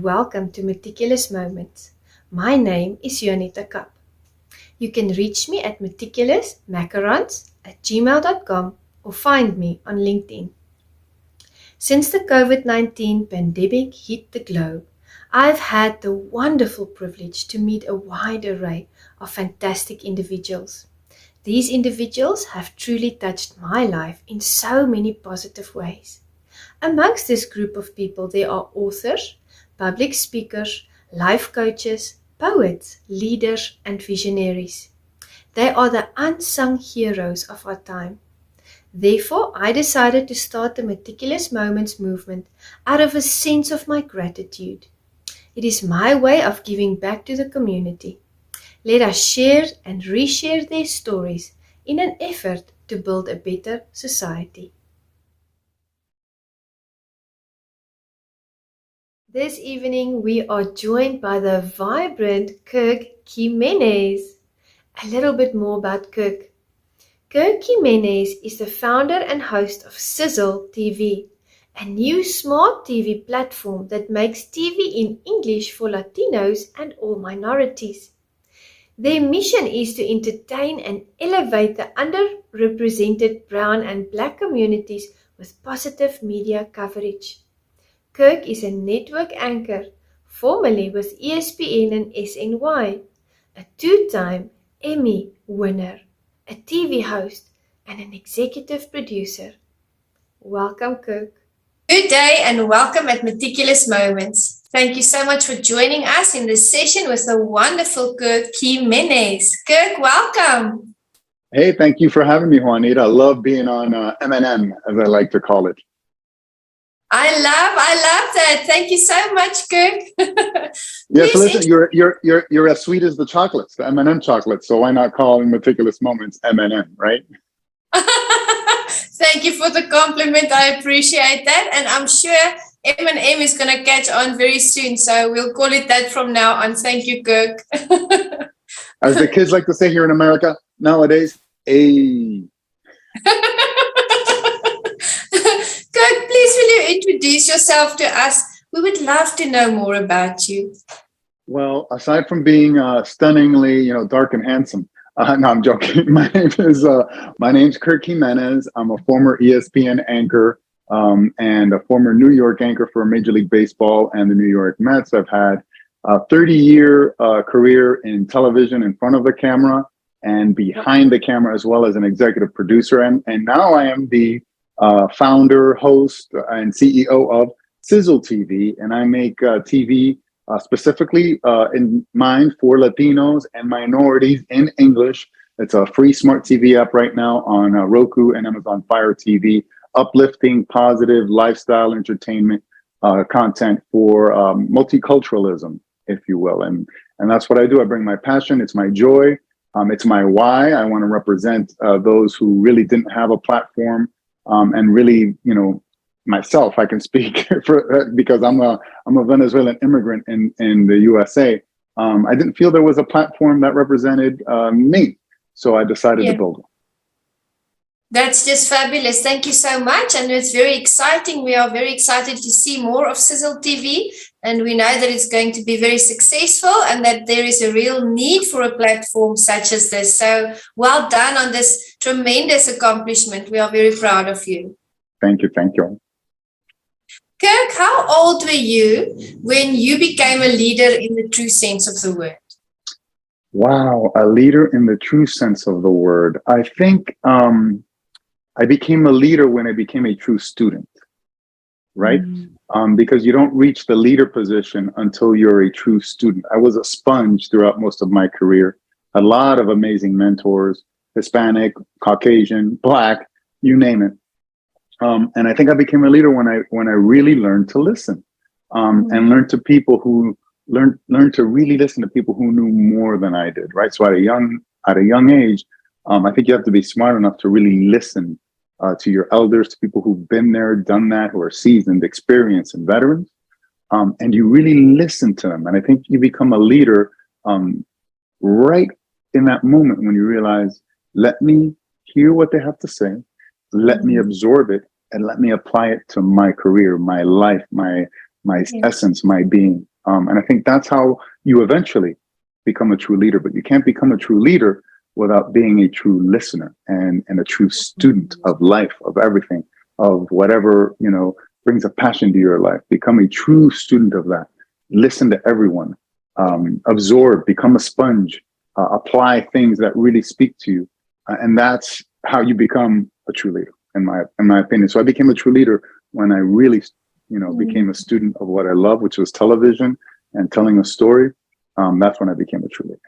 and welcome to Meticulous Moments. My name is Juanita Kapp. You can reach me at meticulousmacarons@gmail.com or find me on LinkedIn. Since the COVID-19 pandemic hit the globe, I've had the wonderful privilege to meet a wide array of fantastic individuals. These individuals have truly touched my life in so many positive ways. Amongst this group of people, there are authors, public speakers, life coaches, poets, leaders, and visionaries. They are the unsung heroes of our time. Therefore, I decided to start the Meticulous Moments movement out of a sense of my gratitude. It is my way of giving back to the community. Let us share and reshare their stories in an effort to build a better society. This evening, we are joined by the vibrant Kirk Gimenez. A little bit more about Kirk. Kirk Gimenez is the founder and host of Sizzle TV, a new smart TV platform that makes TV in English for Latinos and all minorities. Their mission is to entertain and elevate the underrepresented brown and black communities with positive media coverage. Kirk is a network anchor, formerly with ESPN and SNY, a two-time Emmy winner, a TV host, and an executive producer. Welcome, Kirk. Good day and welcome at Meticulous Moments. Thank you so much for joining us in this session with the wonderful Kirk Gimenez. Kirk, welcome. Hey, thank you for having me, Juanita. I love being on M&M, as I like to call it. I love that. Thank you so much, Kirk. Yes, listen, you're as sweet as the chocolates, the M&M chocolates. So why not call Meticulous Moments M&M, right? Thank you for the compliment. I appreciate that, and I'm sure M&M is going to catch on very soon. So we'll call it that from now on. Thank you, Kirk. As the kids like to say here in America nowadays, hey. Kirk, please will you introduce yourself to us? We would love to know more about you. Well, aside from being stunningly, dark and handsome, no, I'm joking. My name's Kirk Gimenez. I'm a former ESPN anchor and a former New York anchor for Major League Baseball and the New York Mets. I've had a 30-year career in television in front of the camera and behind the camera, as well as an executive producer. And now I am the founder, host, and CEO of Sizzle TV, and I make TV specifically in mind for Latinos and minorities in English. It's a free smart TV app right now on Roku and Amazon Fire TV, uplifting, positive lifestyle entertainment content for multiculturalism, if you will. And that's what I do. I bring my passion. It's my joy. It's my why. I want to represent those who really didn't have a platform. And really, myself, I can speak for because I'm a Venezuelan immigrant in the USA. I didn't feel there was a platform that represented me, so I decided to build it. That's just fabulous. Thank you so much, and it's very exciting. We are very excited to see more of Sizzle TV, and we know that it's going to be very successful and that there is a real need for a platform such as this. So well done on this tremendous accomplishment. We are very proud of you. Thank you. Thank you. Kirk, how old were you when you became a leader in the true sense of the word? Wow, a leader in the true sense of the word. I think I became a leader when I became a true student, right? Because you don't reach the leader position until you're a true student. I was a sponge throughout most of my career. A lot of amazing mentors, Hispanic, Caucasian, Black, you name it. And I think I became a leader when I really learned to listen and learned to people who learned to really listen to people who knew more than I did, right? So at a young age, I think you have to be smart enough to really listen to your elders, to people who've been there, done that, who are seasoned, experienced, and veterans. And you really listen to them. And I think you become a leader right in that moment when you realize, let me hear what they have to say, let me absorb it, and let me apply it to my career, my life, my essence, my being. And I think that's how you eventually become a true leader. But you can't become a true leader without being a true listener and a true student of life, of everything, of whatever, brings a passion to your life. Become a true student of that. Listen to everyone, absorb, become a sponge, apply things that really speak to you. And that's how you become a true leader, in my opinion. So I became a true leader when I really, became a student of what I love, which was television and telling a story. That's when I became a true leader.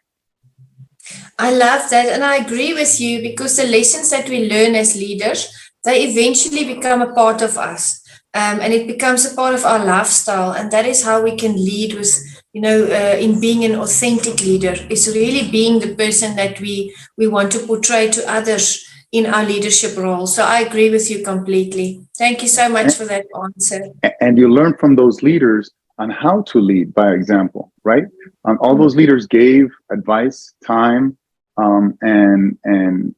I love that. And I agree with you, because the lessons that we learn as leaders, they eventually become a part of us. And it becomes a part of our lifestyle. And that is how we can lead with, in being an authentic leader. It's really being the person that we want to portray to others in our leadership role. So I agree with you completely. Thank you so much for that answer. And you learn from those leaders on how to lead by example, right? All those leaders gave advice, time, and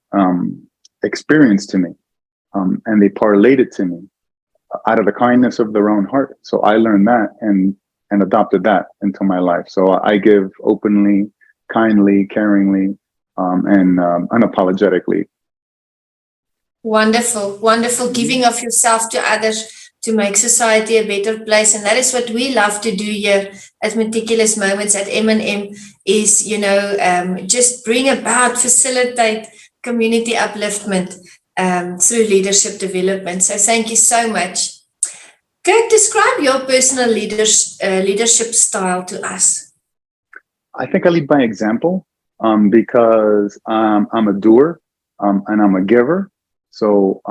experience to me, and they parlayed it to me out of the kindness of their own heart. So I learned that and adopted that into my life. So I give openly, kindly, caringly, and unapologetically. Wonderful, wonderful. Giving of yourself to others to make society a better place. And that is what we love to do here at Meticulous Moments at M&M is, just bring about, facilitate community upliftment through leadership development. So thank you so much. Kirk, describe your personal leadership style to us. I think I lead by example because I'm a doer and I'm a giver. So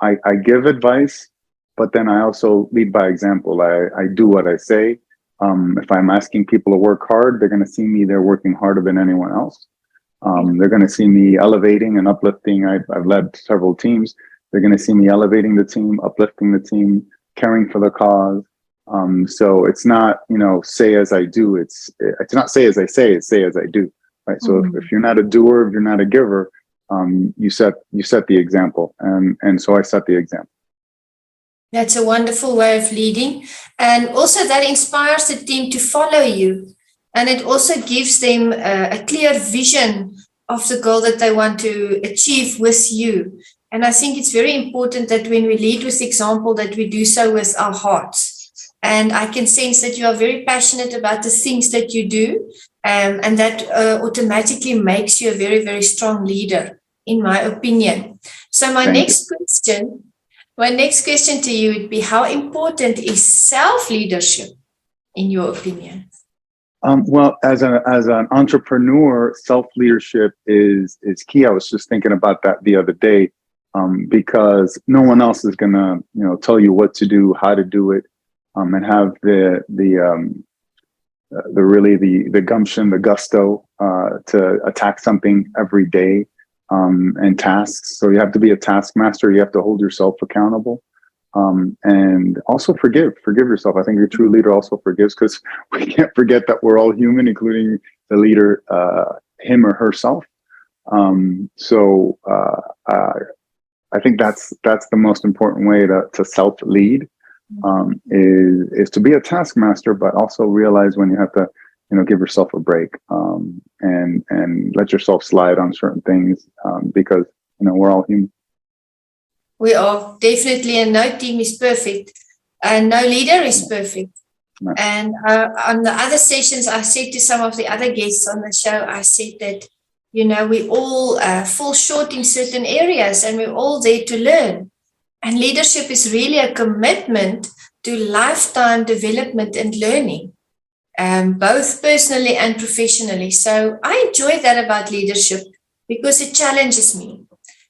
I give advice, but then I also lead by example. I do what I say. If I'm asking people to work hard, they're going to see me there working harder than anyone else. They're going to see me elevating and uplifting. I've led several teams. They're going to see me elevating the team, uplifting the team, caring for the cause. So it's not, say as I do. It's not say as I say, it's say as I do. Right. So if you're not a doer, if you're not a giver, you set the example, and so I set the example. That's a wonderful way of leading, and also that inspires the team to follow you, and it also gives them a clear vision of the goal that they want to achieve with you. And I think it's very important that when we lead with example, that we do so with our hearts. And I can sense that you are very passionate about the things that you do, and that automatically makes you a very, very strong leader, in my opinion. So my next question to you would be, how important is self-leadership, in your opinion? Well, as an entrepreneur, self-leadership is key. I was just thinking about that the other day, because no one else is going to, tell you what to do, how to do it, and have the gumption, the gusto to attack something every day, and tasks. So you have to be a taskmaster. You have to hold yourself accountable, and also forgive yourself. I think a true leader also forgives, because we can't forget that we're all human, including the leader, him or herself. So I think that's the most important way to self-lead. Is to be a taskmaster, but also realize when you have to, give yourself a break, and let yourself slide on certain things, because we're all human. We are definitely, and no team is perfect, and no leader is perfect. No. And on the other sessions, I said to some of the other guests on the show, I said that we all fall short in certain areas, and we're all there to learn. And leadership is really a commitment to lifetime development and learning, both personally and professionally. So I enjoy that about leadership, because it challenges me.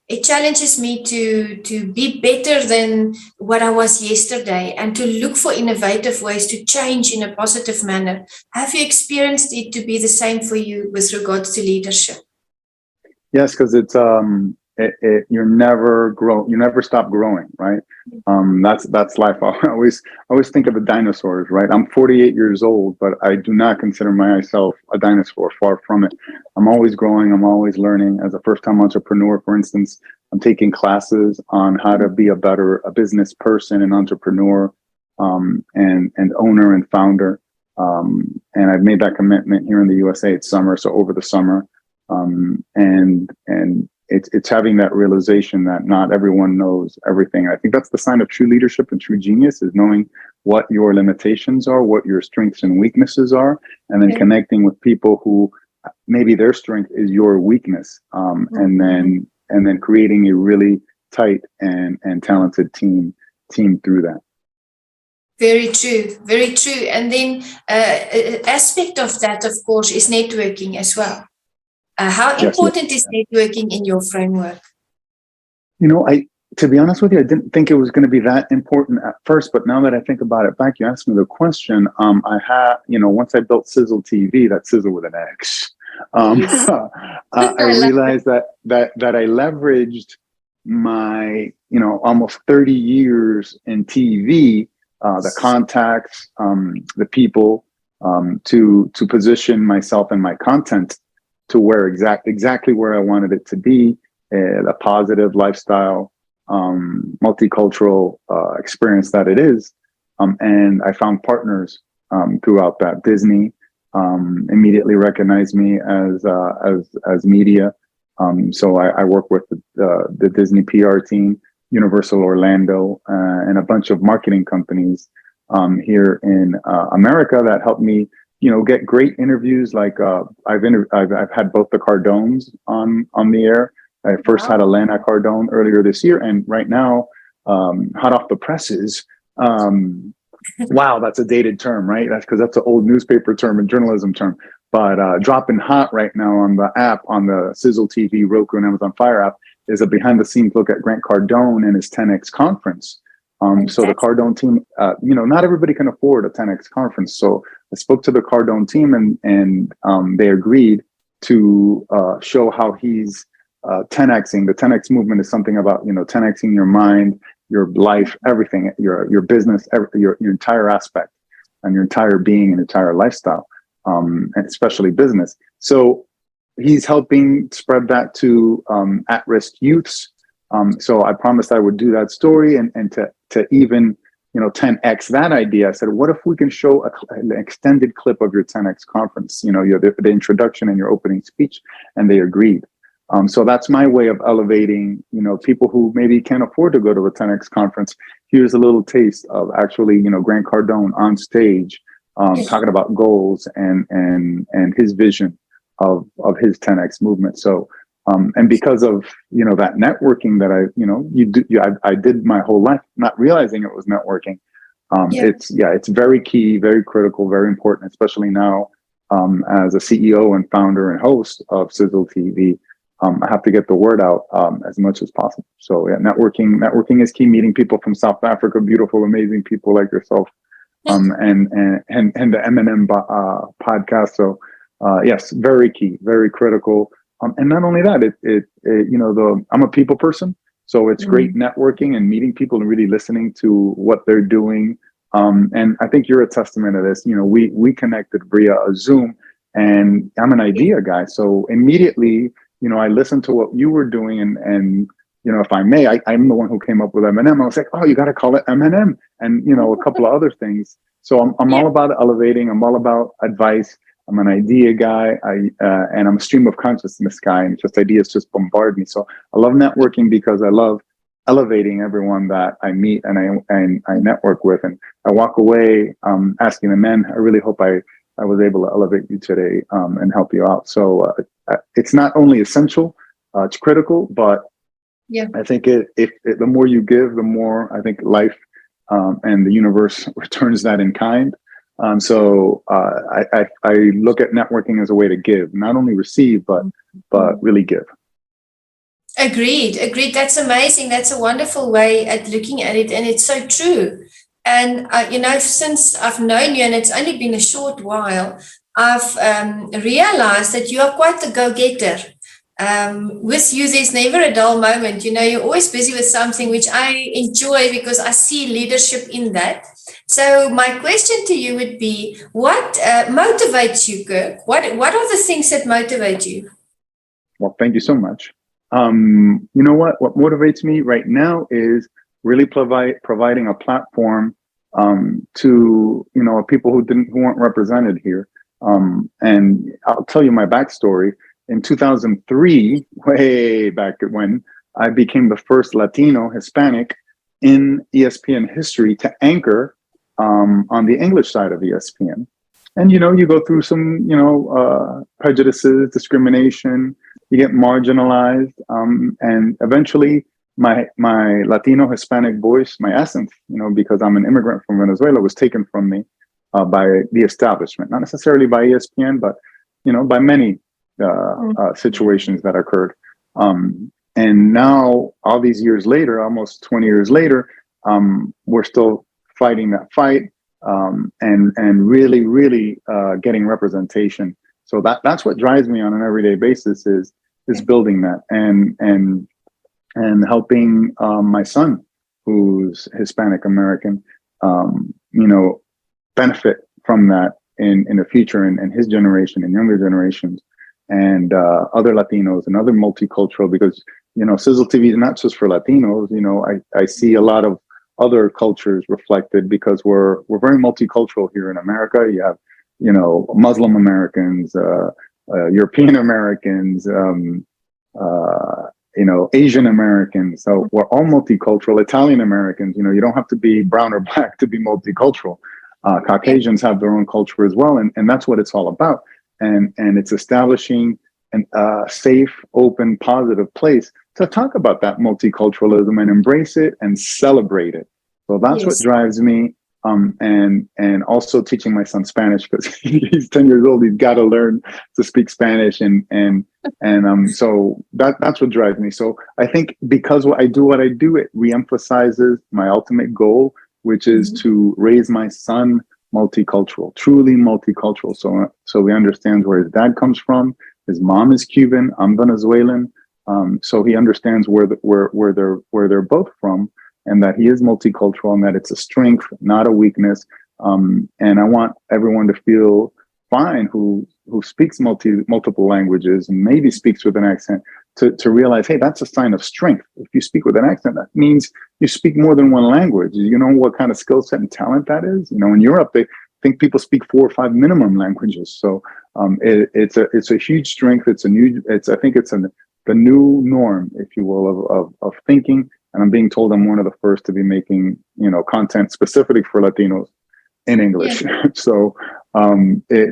It challenges me to be better than what I was yesterday, and to look for innovative ways to change in a positive manner. Have you experienced it to be the same for you with regards to leadership? Yes, because it's you never stop growing, right? That's life. I always think of the dinosaurs, right? I'm 48 years old, but I do not consider myself a dinosaur, far from it. I'm always growing, I'm always learning. As a first-time entrepreneur, for instance, I'm taking classes on how to be a business person and entrepreneur, and owner and founder. And I've made that commitment here in the USA. It's summer, so over the summer, and it's having that realization that not everyone knows everything. I think that's the sign of true leadership and true genius, is knowing what your limitations are, what your strengths and weaknesses are, and then connecting with people who maybe their strength is your weakness, and then creating a really tight and talented team through that. Very true, very true. And then aspect of that, of course, is networking as well. How important is networking in your framework? You know, to be honest with you, I didn't think it was going to be that important at first, but now that I think about it back, you asked me the question. I had, once I built Sizzle TV, that's Sizzle with an X. I realized that I leveraged my, almost 30 years in TV, the contacts, the people, to position myself and my content to where exactly where I wanted it to be, a positive lifestyle, multicultural experience that it is. And I found partners throughout that. Disney immediately recognized me as media. So I work with the Disney PR team, Universal Orlando, and a bunch of marketing companies here in America that helped me, get great interviews. Like I've had both the Cardones on the air. I first had Elena Cardone earlier this year, and right now, hot off the presses. Wow, that's a dated term, right? That's because that's an old newspaper term and journalism term. But dropping hot right now on the app, on the Sizzle TV, Roku, and Amazon Fire app, is a behind-the-scenes look at Grant Cardone and his 10X conference. So the Cardone team, not everybody can afford a 10X conference. So I spoke to the Cardone team, and they agreed to show how he's 10Xing. The 10X movement is something about 10Xing your mind, your life, everything, your business, your entire aspect, and your entire being and entire lifestyle, and especially business. So he's helping spread that to at-risk youths. So I promised I would do that story, and to even 10X that idea. I said, what if we can show an extended clip of your 10X conference? The introduction and your opening speech, and they agreed. So that's my way of elevating, people who maybe can't afford to go to a 10X conference. Here's a little taste of actually, Grant Cardone on stage, talking about goals and his vision of his 10X movement. So, and because of, that networking that I did my whole life, not realizing it was networking. It's very key, very critical, very important, especially now, as a CEO and founder and host of Sizzle TV. I have to get the word out as much as possible. So networking is key. Meeting people from South Africa, beautiful, amazing people like yourself, and the M&M podcast. So yes, very key, very critical. And not only that, I'm a people person, so it's great networking and meeting people and really listening to what they're doing. And I think you're a testament to this. We connected via a Zoom, and I'm an idea guy, so immediately. I listened to what you were doing, and if I may, I'm the one who came up with M&M. I was like, oh, you got to call it M&M, and a couple of other things. So I'm all about elevating. I'm all about advice. I'm an idea guy, and I'm a stream of consciousness guy, and just ideas just bombard me. So I love networking because I love elevating everyone that I meet and I network with, and I walk away asking them, man, I really hope I was able to elevate you today and help you out. So it's not only essential, it's critical, but I think the more you give, the more I think life and the universe returns that in kind. So I look at networking as a way to give, not only receive, but really give. Agreed. That's amazing. That's a wonderful way at looking at it, and it's so true. And since I've known you, and it's only been a short while, I've realized that you are quite the go-getter. With you, there's never a dull moment. You're always busy with something, which I enjoy because I see leadership in that. So my question to you would be, what motivates you, Kirk? What are the things that motivate you? Well, thank you so much. What motivates me right now is really providing a platform to, you know, people who weren't represented here. And I'll tell you my backstory. In 2003, way back when, I became the first Latino Hispanic in ESPN history to anchor on the English side of ESPN. And, you know, you go through some, you know, prejudices, discrimination, you get marginalized. And eventually my Latino Hispanic voice, my essence, you know, because I'm an immigrant from Venezuela, was taken from me by the establishment, not necessarily by ESPN, but, you know, by many situations that occurred. And now, all these years later, almost 20 years later, we're still fighting that fight and really getting representation. So that's what drives me on an everyday basis is building that and helping my son, who's Hispanic American, you know, benefit from that in the future and his generation and younger generations and other Latinos and other multicultural, because, you know, Sizzle TV is not just for Latinos. You know, I see a lot of other cultures reflected because we're very multicultural here in America. You have, you know, Muslim Americans, European Americans, you know, Asian Americans. So we're all multicultural. Italian Americans, you know, you don't have to be brown or black to be multicultural. Caucasians have their own culture as well. And that's what it's all about. And it's establishing a safe, open, positive place to talk about that multiculturalism and embrace it and celebrate it. So that's what drives me. And also teaching my son Spanish because he's 10 years old. He's got to learn to speak Spanish. So that's what drives me. So I think because I do what I do, it reemphasizes my ultimate goal, which is to raise my son multicultural, truly multicultural. So he understands where his dad comes from. His mom is Cuban. I'm Venezuelan. So he understands where they're both from, and that he is multicultural, and that it's a strength, not a weakness. And I want everyone to feel fine who speaks multiple languages and maybe speaks with an accent to realize, hey, that's a sign of strength. If you speak with an accent, that means you speak more than one language. You know what kind of skill set and talent that is? You know, in Europe, they think people speak 4 or 5 minimum languages. So it's a huge strength. I think it's the new norm, if you will, of thinking. And I'm being told I'm one of the first to be making, you know, content specifically for Latinos in English. Yeah. So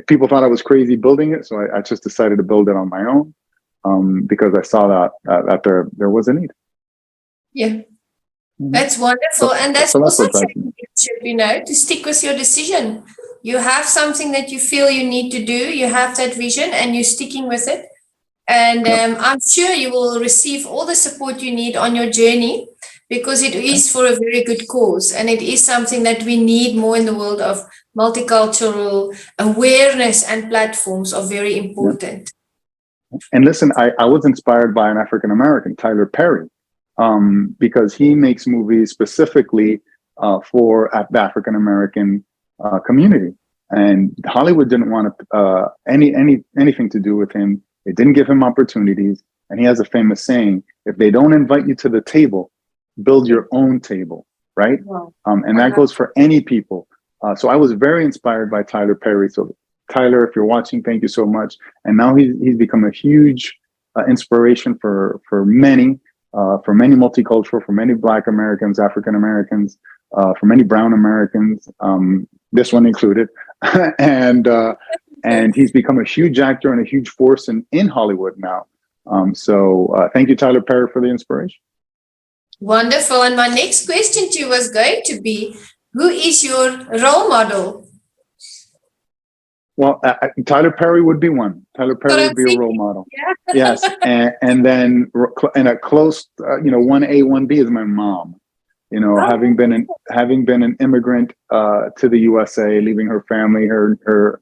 people thought I was crazy building it. So I just decided to build it on my own because I saw that there was a need. Yeah, that's wonderful. And that's also championship, you know, to stick with your decision. You have something that you feel you need to do. You have that vision and you're sticking with it. And I'm sure you will receive all the support you need on your journey because it is for a very good cause. And it is something that we need more in the world of multicultural awareness, and platforms are very important. And listen, I was inspired by an African-American, Tyler Perry, because he makes movies specifically for the African-American community. And Hollywood didn't want anything to do with him. It didn't give him opportunities. And he has a famous saying, if they don't invite you to the table, build your own table, right? Wow. And that goes for any people. So I was very inspired by Tyler Perry. So Tyler, if you're watching, thank you so much. And now he's become a huge inspiration for many multicultural, for many Black Americans, African Americans, for many Brown Americans, this one included. And he's become a huge actor and a huge force in Hollywood now. So thank you, Tyler Perry, for the inspiration. Wonderful. And my next question to you was going to be, who is your role model? Well, Tyler Perry would be one. Tyler Perry would be a role model. Yeah. Yes. And then in a close, 1A, 1B is my mom. You know, having been an immigrant to the USA, leaving her family, her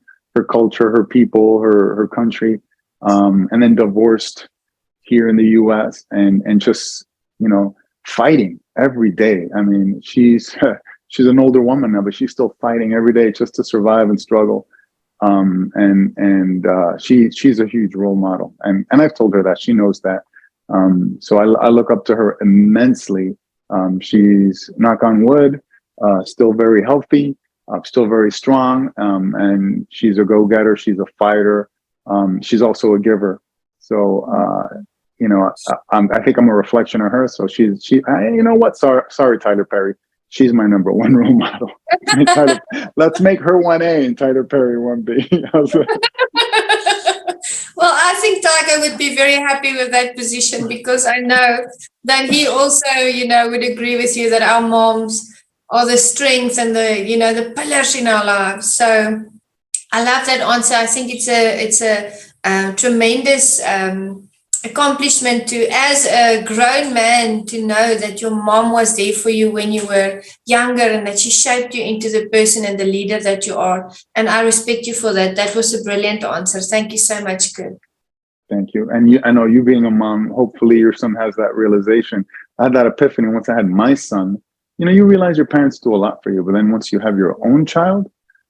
culture, her people, her country, and then divorced here in the US and just, you know, fighting every day. I mean, she's an older woman now, but she's still fighting every day just to survive and struggle. She's a huge role model. And I've told her that. She knows that. So I look up to her immensely. She's, knock on wood, still very healthy, still very strong, and she's a go-getter. She's a fighter. She's also a giver. So, I think I'm a reflection of her. So you know what? Sorry, Tyler Perry. She's my number one role model. Let's make her 1A and Tyler Perry 1B. Well, I think Tiger would be very happy with that position, because I know that he also, would agree with you that our moms are the strength and the pillars in our lives. So I love that answer. I think it's a tremendous accomplishment to, as a grown man, to know that your mom was there for you when you were younger, and that she shaped you into the person and the leader that you are. And I respect you for that. That was a brilliant answer. Thank you so much, Kirk. Thank you. And I know you being a mom, hopefully your son has that realization. I had that epiphany once I had my son. You realize your parents do a lot for you, but then once you have your own child,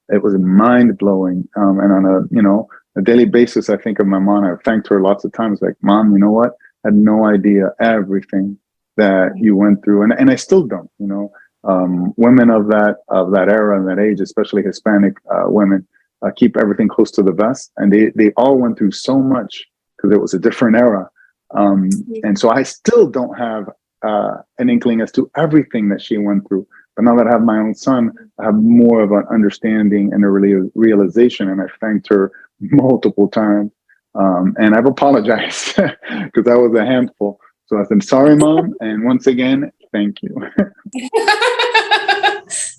it was mind blowing. And on a daily basis, I think of my mom. I've thanked her lots of times, like, Mom, you know what? I had no idea everything that you went through. And I still don't, women of that era and that age, especially Hispanic women, keep everything close to the vest. And they all went through so much because it was a different era. And so I still don't have an inkling as to everything that she went through. But now that I have my own son, I have more of an understanding and a realization. And I thanked her multiple times. And I've apologized because that was a handful. So I said, sorry, Mom. And once again, thank you.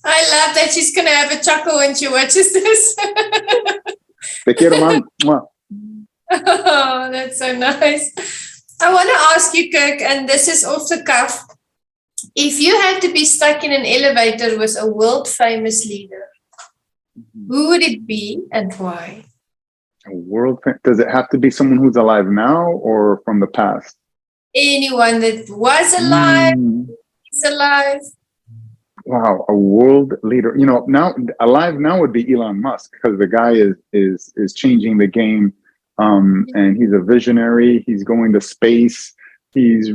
I love that she's going to have a chuckle when she watches this. Te quiero, Mom. Mwah. Oh, that's so nice. I want to ask you, Kirk, and this is off the cuff. If you had to be stuck in an elevator with a world famous leader, who would it be and why? Does it have to be someone who's alive now or from the past? Anyone that was alive, is alive. Wow, a world leader. Now alive now would be Elon Musk, because the guy is changing the game. And he's a visionary. He's going to space. He's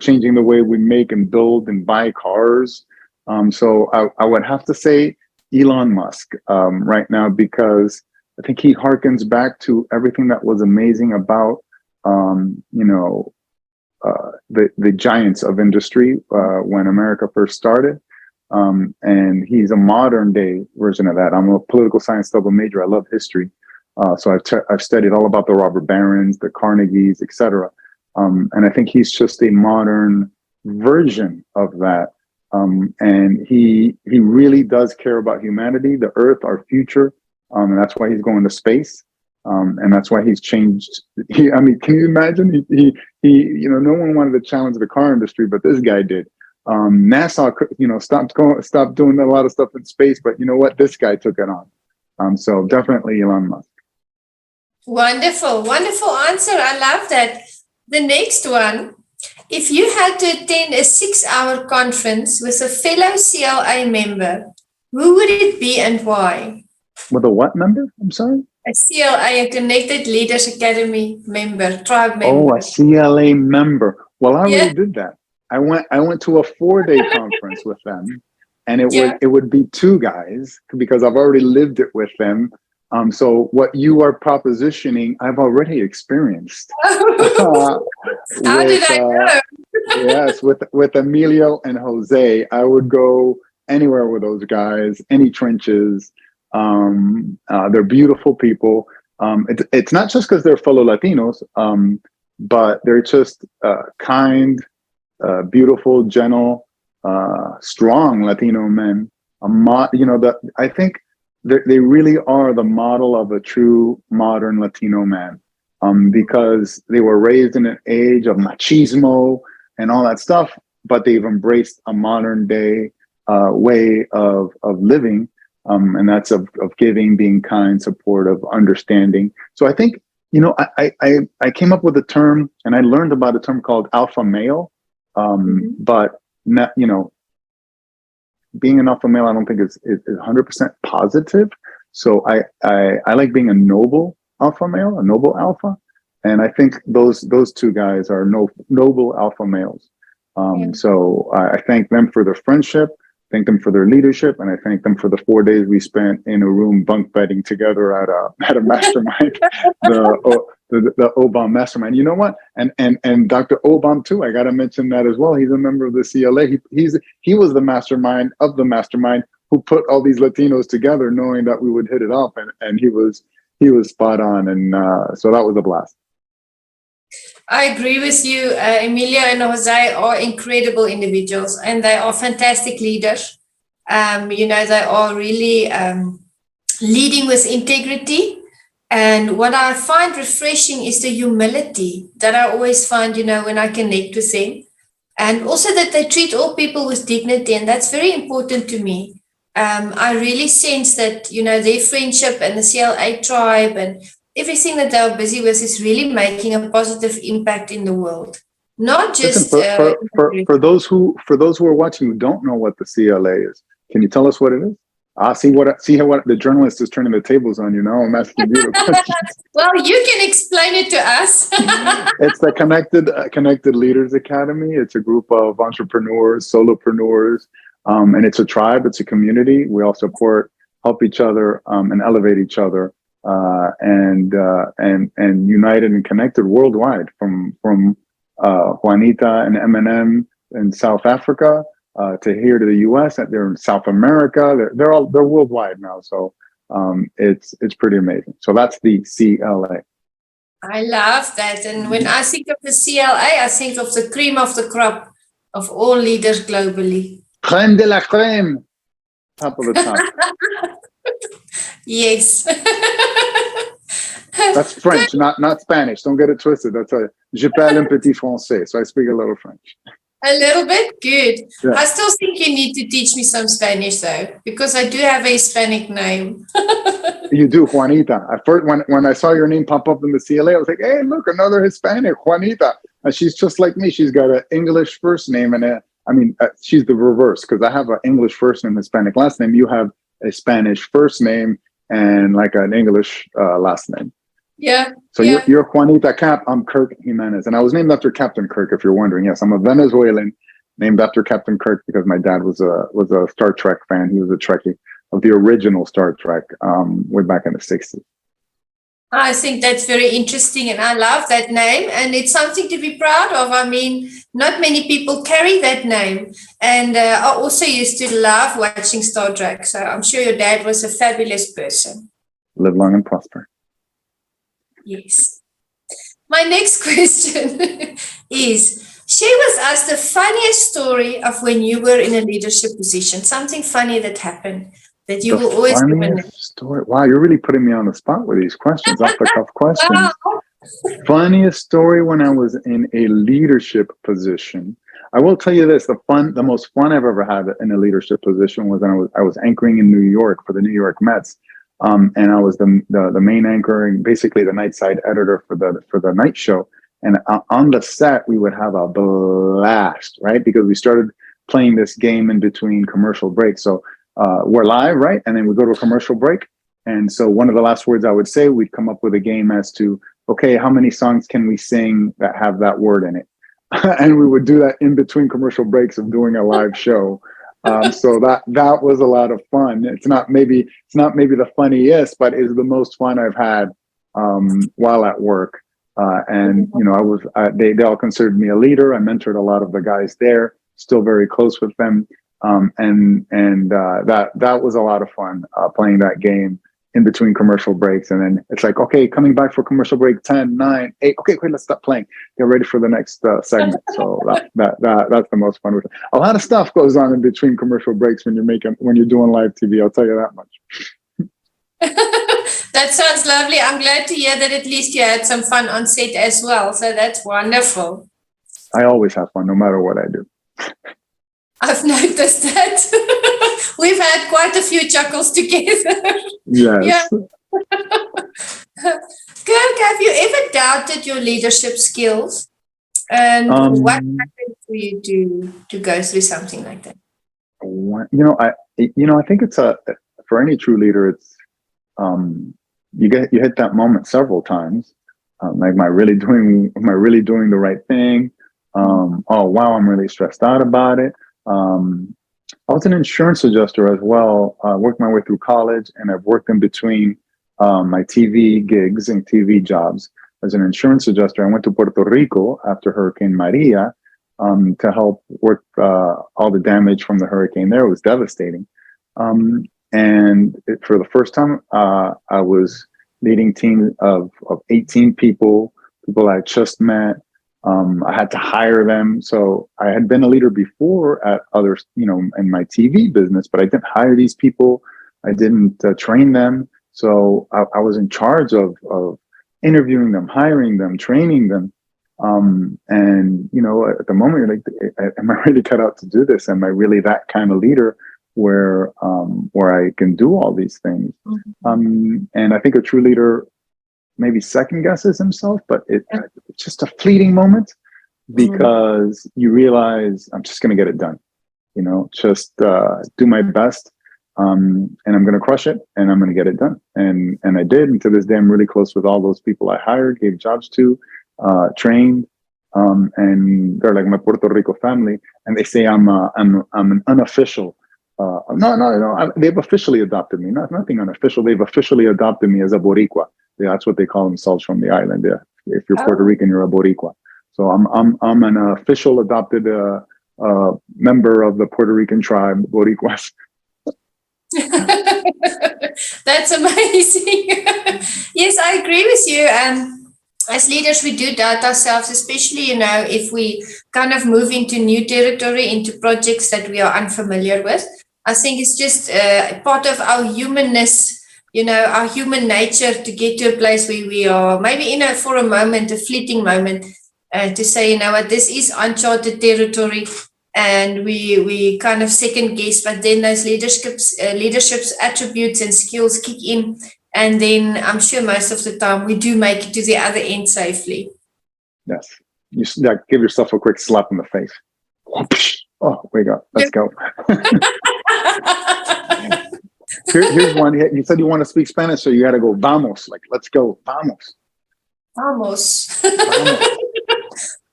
changing the way we make and build and buy cars. So I would have to say Elon Musk right now, because I think he harkens back to everything that was amazing about the giants of industry when America first started. And he's a modern day version of that. I'm a political science double major. I love history. So I've studied all about the robber barons, the Carnegies, etc. And I think he's just a modern version of that. And he really does care about humanity, the earth, our future. And that's why he's going to space. And that's why he's changed. Can you imagine? No one wanted to challenge the car industry, but this guy did. NASA, stopped doing a lot of stuff in space, but you know what? This guy took it on. So definitely Elon Musk. Wonderful, wonderful answer. I love that. The next one, if you had to attend a 6-hour conference with a fellow CLA member, who would it be and why? With a what member? I'm sorry? A CLA, a Connected Leaders Academy member, tribe member. Oh, a CLA member. Well, I already did that. I went to a 4-day conference with them, and it would be 2 guys, because I've already lived it with them. So what you are propositioning, I've already experienced. How did I know? Yes, with Emilio and Jose, I would go anywhere with those guys, any trenches. They're beautiful people. It's not just because they're fellow Latinos, but they're just kind, beautiful, gentle, strong Latino men. I think they really are the model of a true modern Latino man, because they were raised in an age of machismo and all that stuff, but they've embraced a modern day way of living, and that's of giving, being kind, supportive, understanding. So I think, I came up with a term, and I learned about a term called alpha male, but not, being an alpha male, I don't think is 100% positive. So I like being a noble alpha male, a noble alpha. And I think those 2 guys are noble alpha males. So I thank them for their friendship. thank them for their leadership, and I thank them for the 4 days we spent in a room bunk bedding together at a mastermind, the Obam mastermind. You know what? And Dr. Obam too. I got to mention that as well. He's a member of the CLA. He was the mastermind of the mastermind who put all these Latinos together, knowing that we would hit it off, and he was spot on, and so that was a blast. I agree with you. Emilio and Jose are incredible individuals, and they are fantastic leaders. They are really leading with integrity. And what I find refreshing is the humility that I always find, when I connect with them. And also that they treat all people with dignity. And that's very important to me. I really sense that, their friendship and the CLA tribe and everything that they're busy with is really making a positive impact in the world. Not just for those who are watching who don't know what the CLA is. Can you tell us what it is? See how the journalist is turning the tables on you now. I'm asking you the questions. Well, you can explain it to us. It's the Connected Leaders Academy. It's a group of entrepreneurs, solopreneurs, and it's a tribe. It's a community. We all support, help each other, and elevate each other. And united and connected worldwide, from Juanita and Eminem in South Africa to here to the U.S. They're in South America. They're worldwide now. So it's pretty amazing. So that's the CLA. I love that. And when I think of the CLA, I think of the cream of the crop of all leaders globally. Crème de la crème. Top of the top. Yes. That's French, not Spanish. Don't get it twisted. That's je parle un petit français, so I speak a little French. A little bit? Good. Yeah. I still think you need to teach me some Spanish, though, because I do have a Hispanic name. You do, Juanita. At first, when I saw your name pop up in the CLA, I was like, hey, look, another Hispanic, Juanita. And she's just like me. She's got an English first name, and she's the reverse, because I have an English first name, Hispanic last name. You have a Spanish first name and like an English last name. Yeah. So you're Juanita Kapp. I'm Kirk Gimenez, and I was named after Captain Kirk. If you're wondering, yes, I'm a Venezuelan named after Captain Kirk because my dad was a Star Trek fan. He was a Trekkie of the original Star Trek way back in the '60s. I think that's very interesting, and I love that name, and it's something to be proud of. I mean, not many people carry that name, and I also used to love watching Star Trek, so I'm sure your dad was a fabulous person. Live long and prosper. Yes. My next question is, share with us the funniest story of when you were in a leadership position, something funny that happened that you will always remember. Story. Wow, you're really putting me on the spot with these questions, off the cuff questions. Wow. Funniest story when I was in a leadership position. I will tell you this: the most fun I've ever had in a leadership position was when I was anchoring in New York for the New York Mets. And I was the main anchor and basically the night side editor for the night show. And on the set, we would have a blast, right? Because we started playing this game in between commercial breaks. So we're live, right? And then we go to a commercial break. And so one of the last words I would say, we'd come up with a game as to, okay, how many songs can we sing that have that word in it? And we would do that in between commercial breaks of doing a live show. So that was a lot of fun. It's not maybe the funniest, but it's the most fun I've had while at work. And they all considered me a leader. I mentored a lot of the guys there. Still very close with them. And that was a lot of fun playing that game in between commercial breaks. And then it's like, okay, coming back for commercial break, 10, 9, 8. Okay, let's stop playing. Get ready for the next segment. So that's the most fun. A lot of stuff goes on in between commercial breaks when you're doing live TV. I'll tell you that much. That sounds lovely. I'm glad to hear that at least you had some fun on set as well. So that's wonderful. I always have fun, no matter what I do. I've noticed that. We've had quite a few chuckles together. Yes. Yeah. Kirk, have you ever doubted your leadership skills? And what happened for you to go through something like that? I think it's for any true leader, it's you hit that moment several times. Like, am I really doing the right thing? Oh wow, I'm really stressed out about it. I was an insurance adjuster as well. Worked my way through college, and I've worked in between my TV gigs and TV jobs as an insurance adjuster. I went to Puerto Rico after Hurricane Maria to help work all the damage from the hurricane there. It was devastating. For the first time, I was leading teams of 18 people I just met. I had to hire them. So I had been a leader before at others, in my TV business, but I didn't hire these people. I didn't train them. So I was in charge of interviewing them, hiring them, training them. At the moment, you're like, am I really cut out to do this? Am I really that kind of leader where I can do all these things? Mm-hmm. And I think a true leader maybe second guesses himself, but it's just a fleeting moment because you realize I'm just going to get it done, just do my best. And I'm going to crush it and I'm going to get it done. And I did. And to this day, I'm really close with all those people I hired, gave jobs to, trained. And they're like my Puerto Rico family. And they say I'm an unofficial. No. They've officially adopted me. Nothing unofficial. They've officially adopted me as a Boricua. That's what they call themselves from the island. Yeah. If you're Puerto Rican, you're a Boricua. So I'm an official adopted member of the Puerto Rican tribe, Boricuas. That's amazing. Yes, I agree with you. As leaders, we do doubt ourselves, especially, if we kind of move into new territory, into projects that we are unfamiliar with. I think it's just part of our humanness, our human nature to get to a place where we are maybe, for a moment, a fleeting moment, to say, what, this is uncharted territory. And we kind of second guess, but then those leadership's attributes and skills kick in. And then I'm sure most of the time we do make it to the other end safely. Yes. You give yourself a quick slap in the face. Oh, wake up. Let's go. Here's one. You said you want to speak Spanish, so you got to go vamos. Like, let's go. Vamos. Vamos.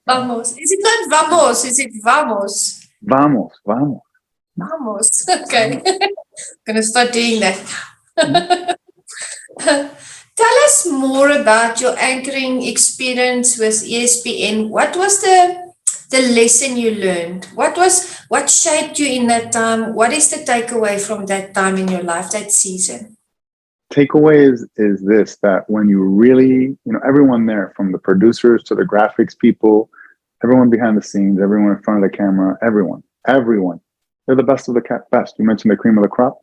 Vamos. Is it not vamos? Is it vamos? Vamos. Vamos. Okay. I'm going to start doing that. Tell us more about your anchoring experience with ESPN. What was the lesson you learned? What shaped you in that time? What is the takeaway from that time in your life, that season? Takeaway is this, that when you really, everyone there, from the producers to the graphics people, everyone behind the scenes, everyone in front of the camera, everyone, they're the best of the best. You mentioned the cream of the crop.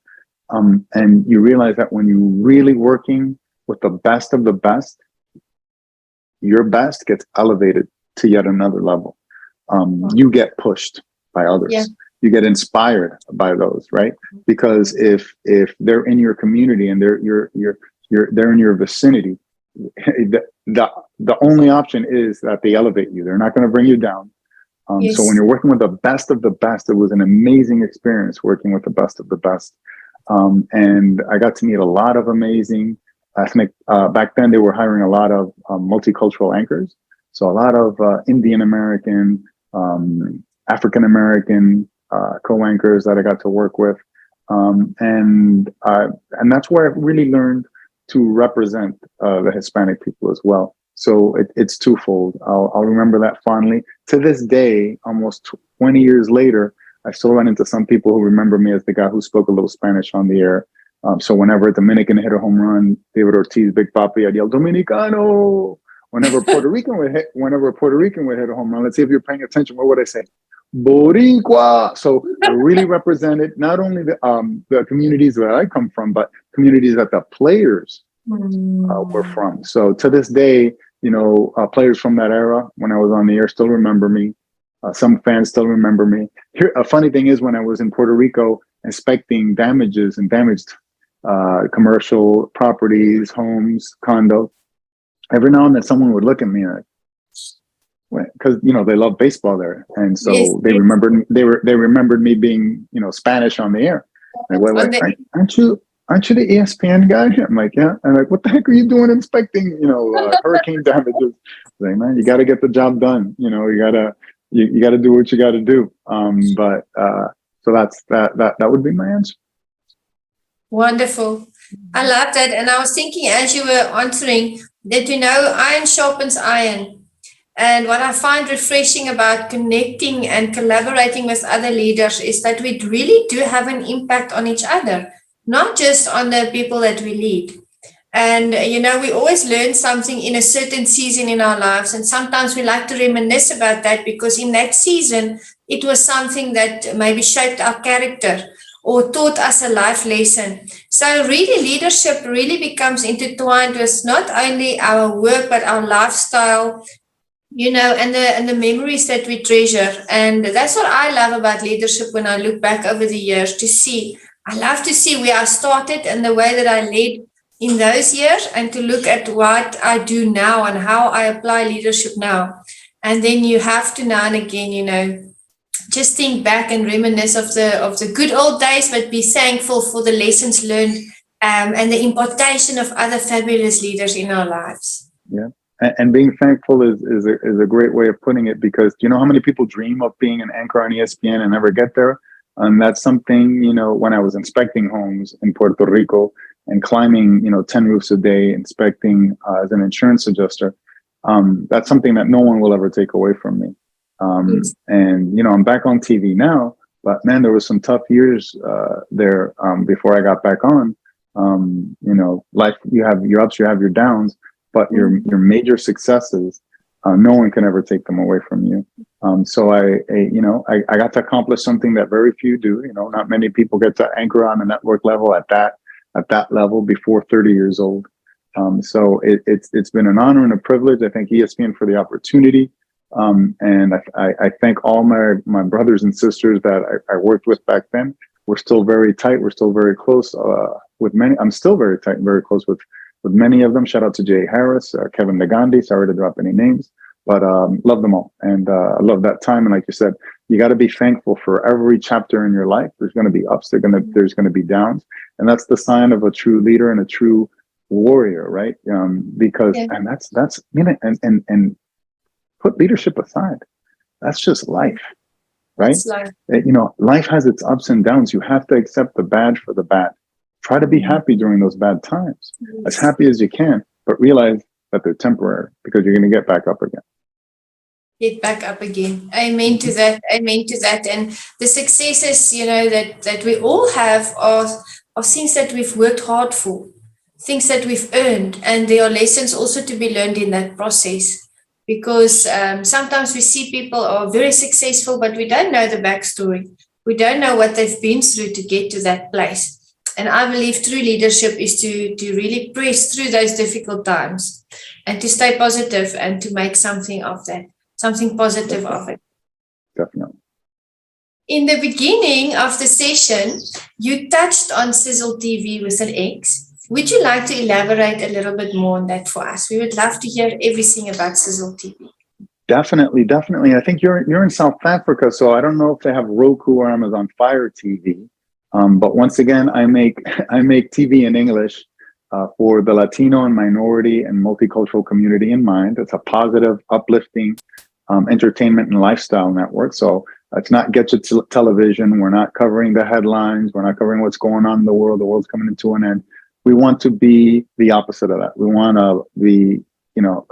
And you realize that when you're really working with the best of the best, your best gets elevated to yet another level. You get pushed by others. Yeah. You get inspired by those, right? Because if they're in your community and they're in your vicinity, the only option is that they elevate you. They're not going to bring you down. Yes. So when you're working with the best of the best, it was an amazing experience working with the best of the best. And I got to meet a lot of amazing ethnic. Back then, they were hiring a lot of multicultural anchors. So a lot of Indian American, African American co-anchors that I got to work with, and that's where I really learned to represent the Hispanic people as well. So it's twofold. I'll remember that fondly. To this day, almost 20 years later, I still run into some people who remember me as the guy who spoke a little Spanish on the air. So whenever a Dominican hit a home run, David Ortiz, Big Papi, I'd yell Dominicano. Whenever a Puerto Rican would hit a home run, let's see if you're paying attention. What would I say? Boricua. So I really represented not only the communities that I come from, but communities that the players were from. So to this day, players from that era, when I was on the air, still remember me. Some fans still remember me. Here, a funny thing is, when I was in Puerto Rico inspecting damages and damaged commercial properties, homes, condos, every now and then someone would look at me because they love baseball there, and so they remembered me being being on the air. Like, wait, aren't you the ESPN guy? I'm like, yeah. I'm like, what the heck are you doing inspecting hurricane damages? Like, man, you got to get the job done. You gotta do what you got to do. But So that would be my answer. Wonderful. I love that. And I was thinking as you were answering that, iron sharpens iron. And what I find refreshing about connecting and collaborating with other leaders is that we really do have an impact on each other, not just on the people that we lead. And, we always learn something in a certain season in our lives. And sometimes we like to reminisce about that because in that season, it was something that maybe shaped our character or taught us a life lesson. So really leadership really becomes intertwined with not only our work, but our lifestyle, and the memories that we treasure. And that's what I love about leadership when I look back over the years I love to see where I started and the way that I led in those years and to look at what I do now and how I apply leadership now. And then you have to now and again, just think back and reminisce of the good old days, but be thankful for the lessons learned and the impartation of other fabulous leaders in our lives. Yeah. And being thankful is a great way of putting it, because do you know how many people dream of being an anchor on ESPN and never get there? That's something, when I was inspecting homes in Puerto Rico and climbing, 10 roofs a day, inspecting as an insurance adjuster, that's something that no one will ever take away from me. Yes. And, I'm back on TV now, but man, there was some tough years there before I got back on. Life, you have your ups, you have your downs, but your major successes, no one can ever take them away from you. So I got to accomplish something that very few do. Not many people get to anchor on a network level at that level before 30 years old. So it's been an honor and a privilege. I thank ESPN for the opportunity. And I thank all my brothers and sisters that I worked with back then. We're still very tight. We're still very close with many. I'm still very tight and very close with many of them. Shout out to Jay Harris, Kevin Nagandi. Sorry to drop any names, but love them all. And I love that time. And like you said, you got to be thankful for every chapter in your life. There's going to be ups. There's going to be downs. And that's the sign of a true leader and a true warrior, right? Because, yeah. And that's, and put leadership aside. That's just life, right? Life. Life has its ups and downs. You have to accept the bad for the bad. Try to be happy during those bad times, as happy as you can, but realize that they're temporary because you're going to get back up again. Get back up again. Amen to that. Amen to that. And the successes, that we all have are things that we've worked hard for, things that we've earned. And there are lessons also to be learned in that process. Because sometimes we see people are very successful, but we don't know the backstory. We don't know what they've been through to get to that place. And I believe true leadership is to really press through those difficult times and to stay positive and to make something of that, something positive of it. Definitely. In the beginning of the session, you touched on Sizzle TV with an X. Would you like to elaborate a little bit more on that for us? We would love to hear everything about Sizzle TV. Definitely. I think you're in South Africa, so I don't know if they have Roku or Amazon Fire TV. But once again, I make TV in English for the Latino and minority and multicultural community in mind. It's a positive, uplifting entertainment and lifestyle network. So it's not get you television. We're not covering the headlines. We're not covering what's going on in the world. The world's coming to an end. We want to be the opposite of that. We want to be,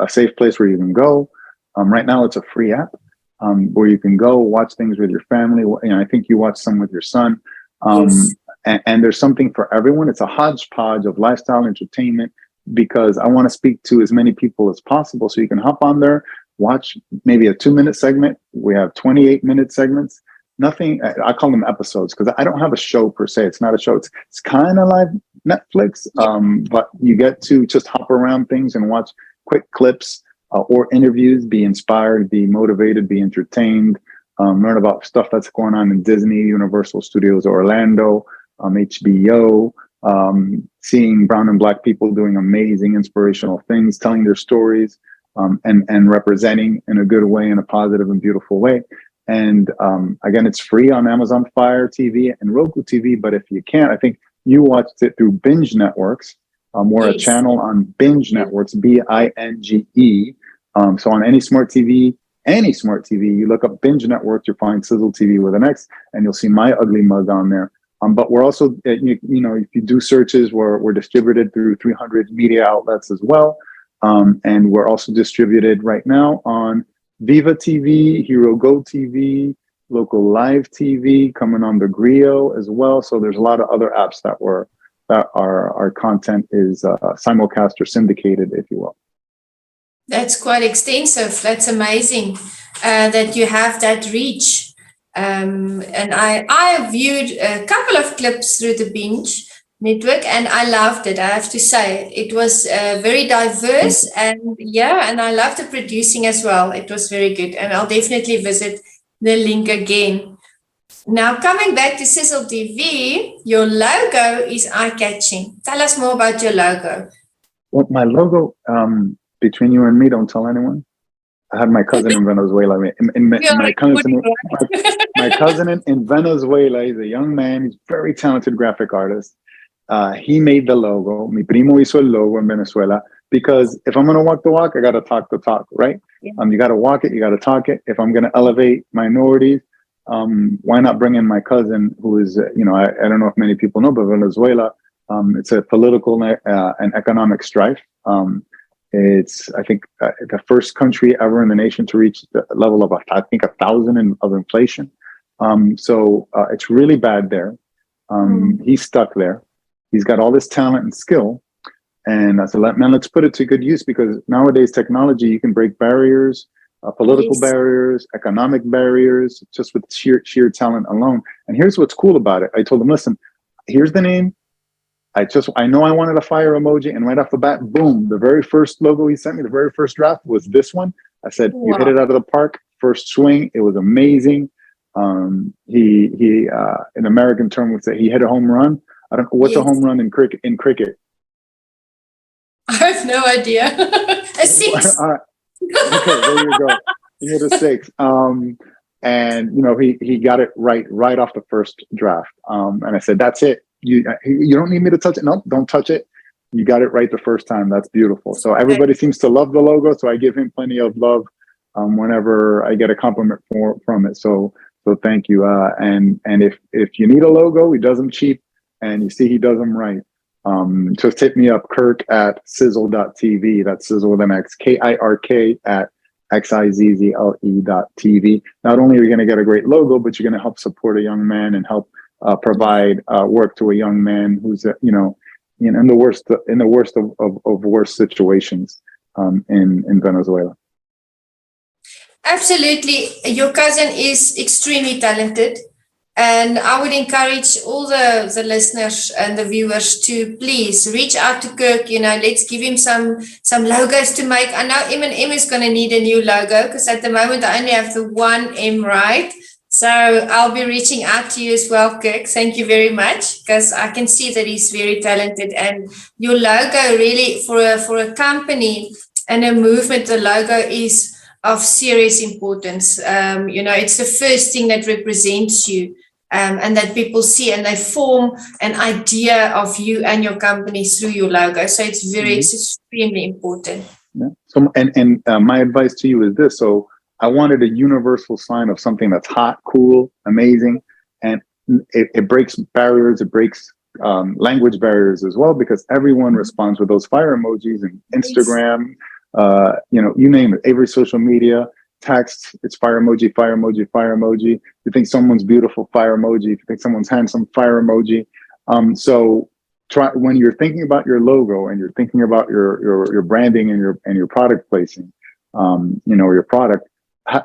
a safe place where you can go. Right now, it's a free app where you can go watch things with your family. I think you watch some with your son. Yes. And there's something for everyone. It's a hodgepodge of lifestyle entertainment because I want to speak to as many people as possible. So you can hop on there, watch maybe a 2-minute segment. We have 28-minute segments. Nothing, I call them episodes because I don't have a show per se. It's not a show. It's kind of like Netflix, but you get to just hop around things and watch quick clips or interviews, be inspired, be motivated, be entertained, learn about stuff that's going on in Disney, Universal Studios Orlando, HBO, seeing brown and black people doing amazing, inspirational things, telling their stories, and representing in a good way, in a positive and beautiful way. And again, it's free on Amazon Fire TV and Roku TV. But if you can't, I think you watched it through Binge Networks. We're a channel on Binge Networks, BINGE. So on any smart TV, any smart TV. You look up Binge Network, you'll find Sizzle TV with an X, and you'll see my ugly mug on there. But we're also, you know, if you do searches, we're distributed through 300 media outlets as well. And we're also distributed right now on Viva TV, Hero Go TV, Local Live TV, coming on the Grio as well. So there's a lot of other apps that our content is simulcast or syndicated, if you will. That's quite extensive. That's amazing that you have that reach. And I viewed a couple of clips through the Binge Network, and I loved it. I have to say, it was very diverse, and I loved the producing as well. It was very good, and I'll definitely visit the link again. Now, coming back to Sizzle TV, your logo is eye-catching. Tell us more about your logo. Well, my logo, between you and me, don't tell anyone. I had my cousin in Venezuela. My cousin in Venezuela, he's a young man. He's a very talented graphic artist. He made the logo. Mi primo hizo el logo in Venezuela, because if I'm going to walk the walk, I got to talk the talk, right? Yeah. You got to walk it, you got to talk it. If I'm going to elevate minorities, why not bring in my cousin, who is, you know, I don't know if many people know, but Venezuela, it's a political and economic strife. It's, I think, the first country ever in the nation to reach the level of, I think, 1,000 of inflation. So it's really bad there. He's stuck there. He's got all this talent and skill. And I said, man, let's put it to good use, because nowadays technology, you can break barriers, political barriers, economic barriers, just with sheer talent alone. And here's what's cool about it. I told him, listen, here's the name. I know I wanted a fire emoji, and right off the bat, boom, the very first logo he sent me, the very first draft was this one. I said, you hit it out of the park, first swing. It was amazing. He in American term would say he hit a home run. I don't know what's a home run in cricket. I have no idea. A six. All right. Okay, there you go. He hit a six. And you know, he got it right off the first draft. And I said, that's it. You don't need me to touch it. No, don't touch it. You got it right the first time. That's beautiful. So everybody seems to love the logo. So I give him plenty of love whenever I get a compliment from it. So thank you. And if you need a logo, he does them cheap, and you see he does them right. Just hit me up, Kirk at sizzle.tv. That's Sizzle with an X, KIRK at XIZZLE.tv. Not only are you going to get a great logo, but you're going to help support a young man and help provide work to a young man who's in the worst of worst situations in Venezuela. Absolutely, your cousin is extremely talented, and I would encourage all the listeners and the viewers to please reach out to Kirk. You know, let's give him some logos to make. I know M&M is going to need a new logo, because at the moment I only have the one M, right? So I'll be reaching out to you as well, Kirk. Thank you very much, because I can see that he's very talented, and your logo really for a company and a movement, the logo is of serious importance. It's the first thing that represents you, and that people see, and they form an idea of you and your company through your logo. So it's it's extremely important. Yeah. So and my advice to you is this. So I wanted a universal sign of something that's hot, cool, amazing, and it breaks barriers. It breaks language barriers as well, because everyone responds with those fire emojis, and Instagram, you name it. Every social media, text, it's fire emoji, fire emoji, fire emoji. If you think someone's beautiful, fire emoji. If you think someone's handsome, fire emoji. So try, when you're thinking about your logo and you're thinking about your branding and your product placing, your product.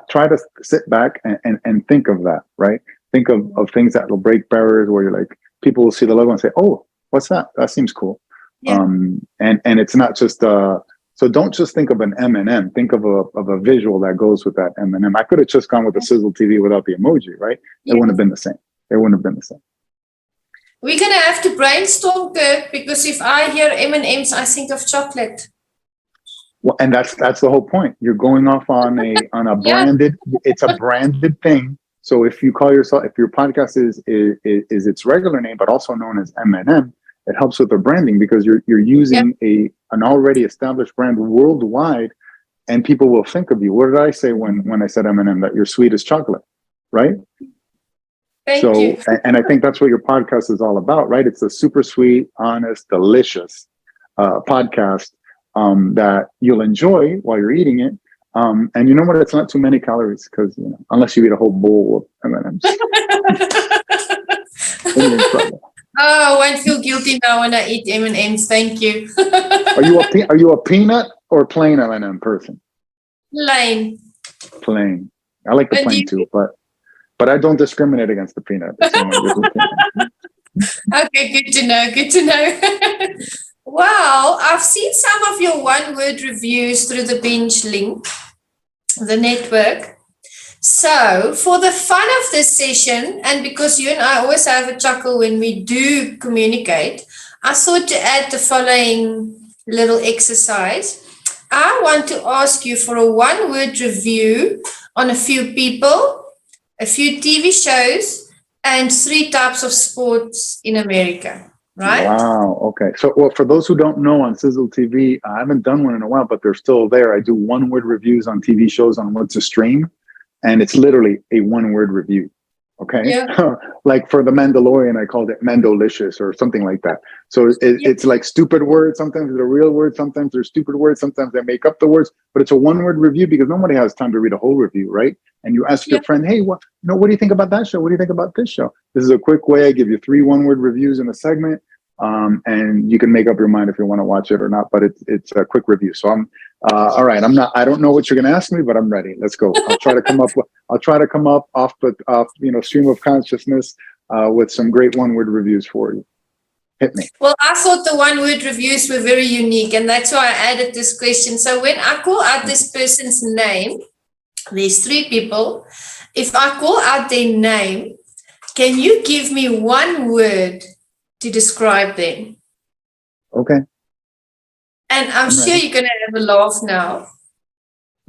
Try to sit back and think of that, right? Think of things that will break barriers, where you're like, people will see the logo and say, oh, what's that? That seems cool. Yeah. And it's not just, so don't just think of an M&M, think of a visual that goes with that M&M. I could have just gone with the Sizzle TV without the emoji, right? It wouldn't have been the same. It wouldn't have been the same. We're going to have to brainstorm, Kirk, because if I hear M&Ms, I think of chocolate. Well, and that's the whole point. You're going off on a branded. It's a branded thing. So if you call yourself, if your podcast is its regular name, but also known as M&M, it helps with the branding, because you're using an already established brand worldwide and people will think of you. What did I say when I said M&M? That you're sweet as chocolate, right? Thank you. And I think that's what your podcast is all about, right? It's a super sweet, honest, delicious podcast that you'll enjoy while you're eating it. And you know what? It's not too many calories because, you know, unless you eat a whole bowl of M&Ms. Then you're in trouble. Oh, I won't feel guilty now when I eat M&Ms. Thank you. Are you a peanut or plain M&M person? Plain. Plain. I like the And plain you- too, but I don't discriminate against the peanut. If someone gives me peanut. Okay, good to know. Good to know. Wow, I've seen some of your one-word reviews through the Binge link, the network. So, for the fun of this session, and because you and I always have a chuckle when we do communicate, I thought to add the following little exercise. I want to ask you for a one-word review on a few people, a few TV shows, and 3 types of sports in America, right? Wow. Okay. So, well, for those who don't know, on Sizzle TV, I haven't done one in a while, but they're still there. I do one-word reviews on TV shows on what to stream, and it's literally a one-word review. Okay. Yeah. Like for The Mandalorian, I called it Mandolicious or something like that. So it's like stupid words. Sometimes they're real words. Sometimes they're stupid words. Sometimes they make up the words. But it's a one-word review because nobody has time to read a whole review, right? And you ask your friend, hey, what do you think about that show? What do you think about this show? This is a quick way. I give you 3 one-word reviews in a segment, and you can make up your mind if you want to watch it or not. But it's a quick review. So I'm all right. I don't know what you're going to ask me, but I'm ready. Let's go. I'll try to come up off stream of consciousness with some great one-word reviews for you. Hit me. Well, I thought the one-word reviews were very unique, and that's why I added this question. So when I call out this person's name, there's 3 people. If I call out their name, can you give me one word to describe them? Okay. And I'm sure you're going to have a laugh now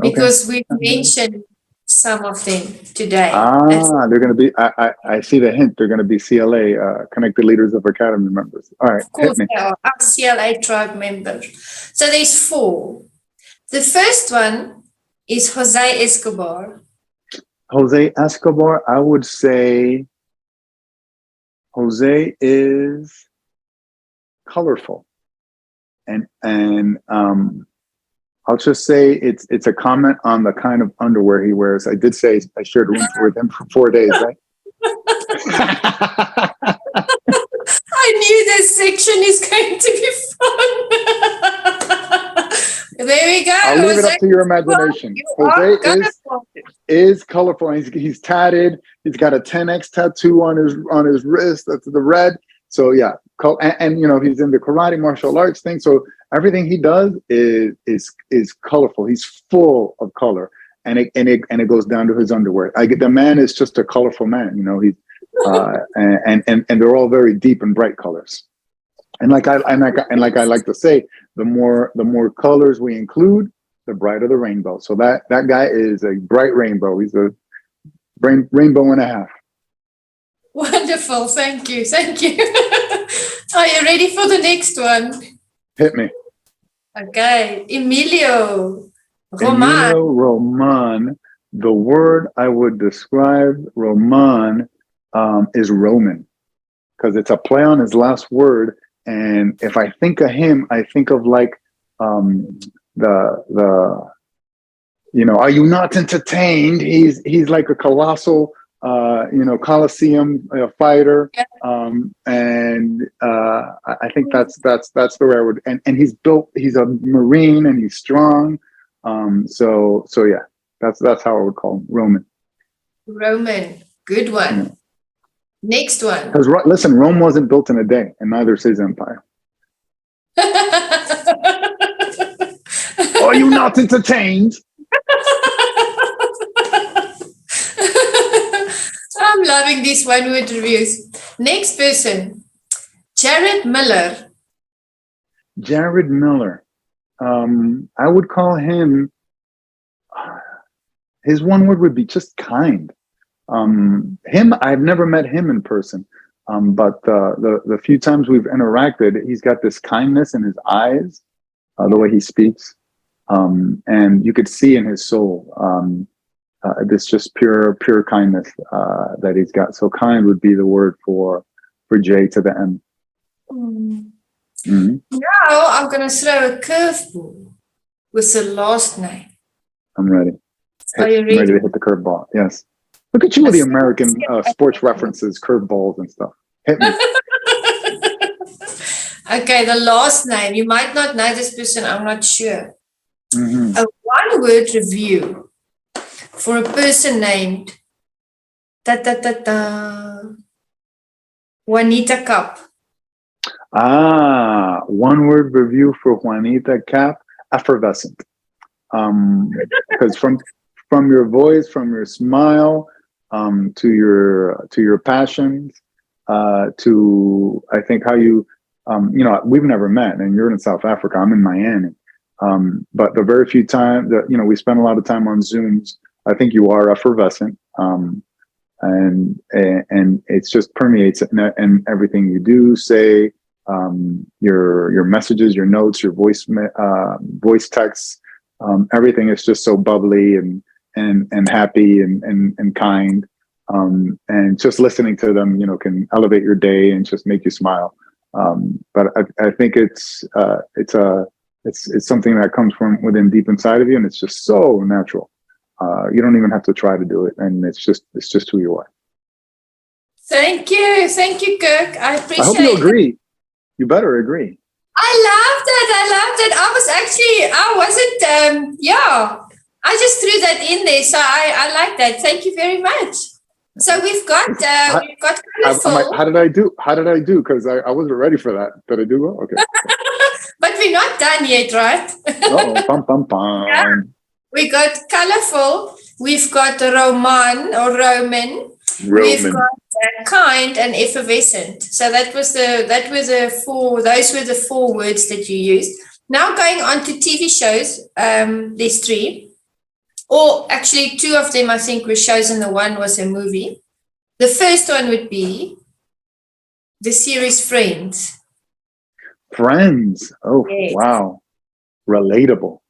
because we've mentioned some of them today. They're going to be, I see the hint. They're going to be CLA, Connected Leaders of Academy members. All right. Of course, they are our CLA tribe members. So there's 4. The first one is Jose Escobar. Jose Escobar, I would say Jose is colorful. And I'll just say it's a comment on the kind of underwear he wears. I did say I shared room with him for 4 days, right? I knew this section is going to be fun. There we go. I'll leave it up to your imagination. Jose is colorful. He's tatted. He's got a 10X tattoo on his wrist. That's the red. So yeah, and you know he's in the karate martial arts thing. So everything he does is colorful. He's full of color, and it goes down to his underwear. The man is just a colorful man. You know he's and they're all very deep and bright colors. And like I like to say, the more colors we include, the brighter the rainbow. So that guy is a bright rainbow. He's a rainbow and a half. Wonderful. Thank you. Thank you. Are you ready for the next one? Hit me. Okay. Emilio Roman. Emilio Roman. The word I would describe Roman is Roman, because it's a play on his last word. And if I think of him, I think of like the are you not entertained? He's like a colossal Coliseum fighter. Yeah. And I think that's the way I would, and he's a Marine and he's strong. So yeah, that's how I would call him, Roman. Roman, good one. Yeah. Next one. Because listen, Rome wasn't built in a day, and neither is his empire. Are you not entertained? I'm loving these one-word reviews. Next person, Jared Miller. Jared Miller. I would call him, his one word would be just kind. Him, I've never met him in person, but the few times we've interacted, he's got this kindness in his eyes, the way he speaks. And you could see in his soul this just pure kindness that he's got. So kind would be the word for J to the M. Now I'm going to throw a curveball with the last name. I'm ready. Are you ready? I'm ready to hit the curveball. Yes. Look at you with the American sports references, curveballs and stuff. Hit me. Okay, the last name. You might not know this person. I'm not sure. Mm-hmm. A one-word review for a person named Juanita Kapp. One-word review for Juanita Kapp. Effervescent. Because from your voice, from your smile, to your passions, to I think how you, we've never met, and you're in South Africa. I'm in Miami. But the very few times that we spend a lot of time on Zooms, I think you are effervescent, and it just permeates in everything you do, say, your messages, your notes, your voice texts. Everything is just so bubbly and happy and kind, and just listening to them, can elevate your day and just make you smile. But I think it's something that comes from within deep inside of you, and it's just so natural. You don't even have to try to do it, and it's just who you are. Thank you, Kirk. I appreciate it. I hope you agree. You better agree. I loved it. I just threw that in there. So I like that. Thank you very much. So we've got colorful. How did I do? Because I wasn't ready for that. Did I do well? Okay. But we're not done yet, right? Bum, bum, bum. Yeah. We got colorful. We've got Roman. We've got kind and effervescent. So those were the four words that you used. Now going on to TV shows, there's 3. Or actually 2 of them I think were shows and the one was a movie. The first one would be the series Friends. Friends. Oh, yes. Wow. Relatable.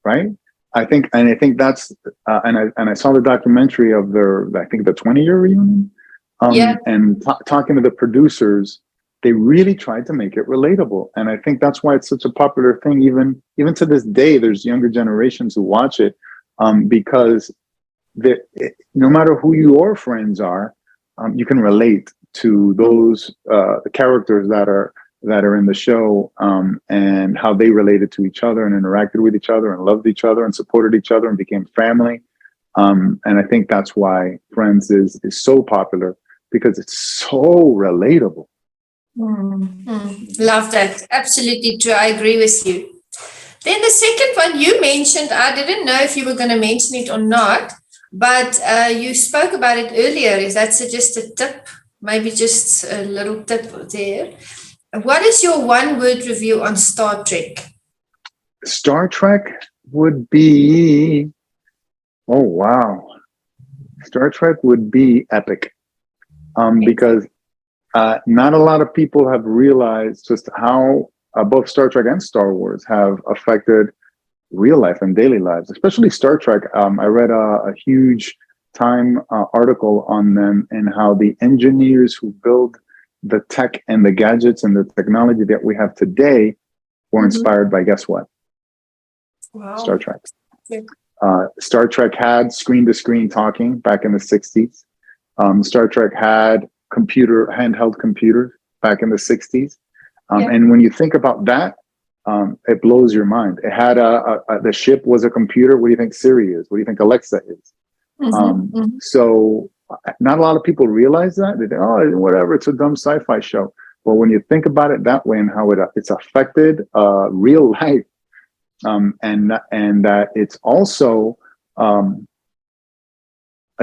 Right? I think that's and I saw the documentary of the 20-year reunion. And talking to the producers, they really tried to make it relatable, and I think that's why it's such a popular thing. Even to this day, there's younger generations who watch it, because no matter who your friends are, you can relate to those characters that are in the show, and how they related to each other and interacted with each other and loved each other and supported each other and became family. And I think that's why Friends is so popular, because it's so relatable. Love that. Absolutely true. I agree with you. Then the second one you mentioned, I didn't know if you were going to mention it or not, but you spoke about it earlier. Is that just a tip? Maybe just a little tip there. What is your one-word review on Star Trek? Star Trek would be, oh wow, Star Trek would be epic, because not a lot of people have realized just how both Star Trek and Star Wars have affected real life and daily lives, especially Star Trek. I read a huge Time article on them and how the engineers who build the tech and the gadgets and the technology that we have today were inspired by, guess what? Wow. Star Trek. Star Trek had screen-to-screen talking back in the 60s. Star Trek had handheld computers back in the 60s. And when you think about that, it blows your mind. It had the ship was a computer. What do you think Siri is? What do you think Alexa is? So not a lot of people realize that. They think, oh, whatever, it's a dumb sci-fi show. But when you think about it that way and how it's affected real life, and that it's also a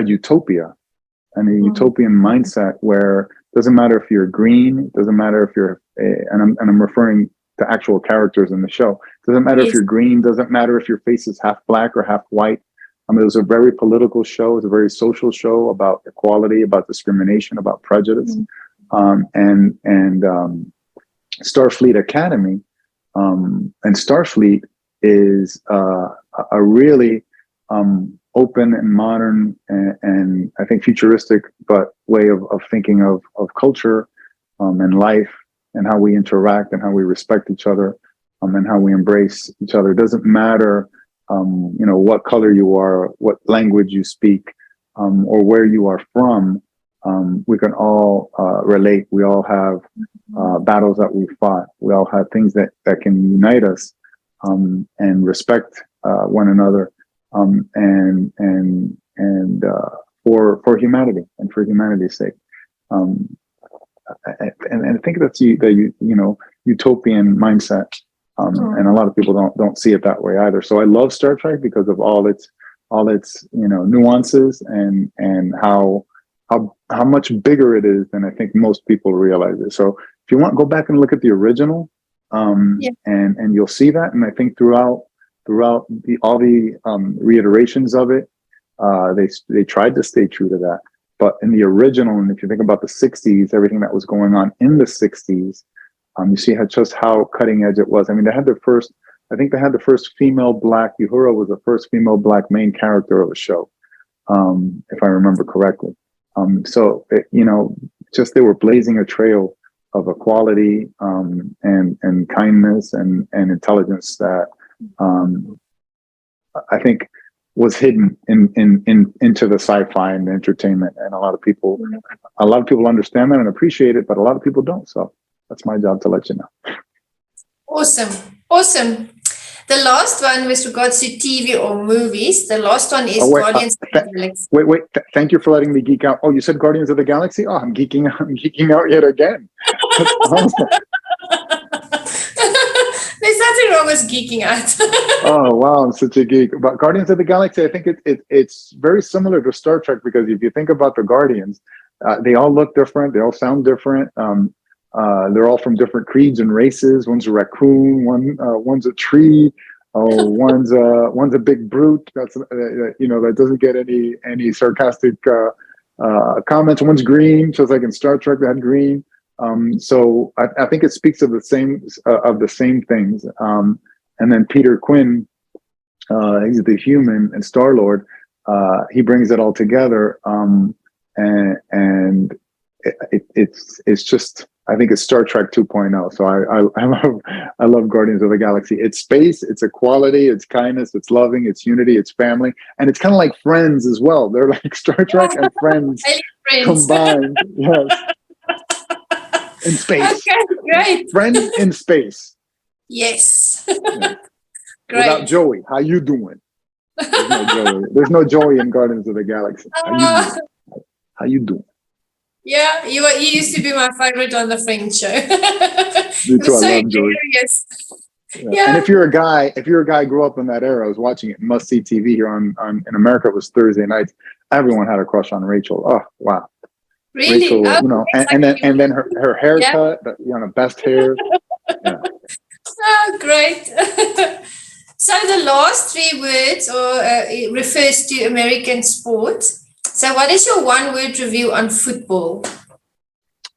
utopia and a utopian mindset where it doesn't matter if you're green, it doesn't matter if you're, and I'm referring to actual characters in the show. It doesn't matter if you're green, doesn't matter if your face is half black or half white. It was a very political show. It's a very social show about equality, about discrimination, about prejudice. And Starfleet Academy and Starfleet is a really open and modern and I think futuristic, but way of thinking of culture and life and how we interact and how we respect each other and how we embrace each other. It doesn't matter, what color you are, what language you speak, or where you are from. We can all relate. We all have battles that we fought. We all have things that can unite us and respect one another and for humanity and for humanity's sake. And I think that's the utopian mindset. And a lot of people don't see it that way either. So I love Star Trek because of all its nuances and how much bigger it is than I think most people realize it. So if you want, go back and look at the original, and you'll see that. And I think throughout all the reiterations of it, they tried to stay true to that. But in the original, and if you think about the 60s, everything that was going on in the 60s, you see just how cutting edge it was. I mean, they had the first female black, Uhura was the first female black main character of a show, if I remember correctly. So, just they were blazing a trail of equality and kindness and intelligence that I think was hidden into the sci-fi and the entertainment. And a lot of people understand that and appreciate it, but a lot of people don't. So that's my job to let you know. Awesome. The last one with regards to TV or movies, the last one is Guardians of the Galaxy. Wait. Thank you for letting me geek out. Oh, you said Guardians of the Galaxy? Oh, I'm geeking out yet again. That's awesome. There's nothing wrong with geeking out. Oh, wow. I'm such a geek. But Guardians of the Galaxy, I think it's very similar to Star Trek because if you think about the Guardians, they all look different. They all sound different. They're all from different creeds and races. One's a raccoon. One's a tree. Oh, one's a big brute. That's that doesn't get any sarcastic comments. One's green, just like in Star Trek they had green. So I think it speaks of the same things. And then Peter Quinn, he's the human, and Star-Lord. He brings it all together. And it's just. I think it's Star Trek 2.0. So I love Guardians of the Galaxy. It's space, it's equality, it's kindness, it's loving, it's unity, it's family, and it's kind of like Friends as well. They're like Star Trek and Friends combined. Yes, in space. Okay, great. Friends in space. Yes. Yeah. Great. Without Joey, how you doing? There's no Joey. There's no Joey in Guardians of the Galaxy. How you doing? Yeah, you used to be my favorite on the Friends show. Me too. I love Joey. Yeah. And if you're a guy grew up in that era, I was watching it must see TV here in America. It was Thursday nights. Everyone had a crush on Rachel. Oh wow. Really? Rachel, and then her haircut, best hair. Yeah. Oh, great. So the last 3 words it refers to American sports. So what is your one-word review on football?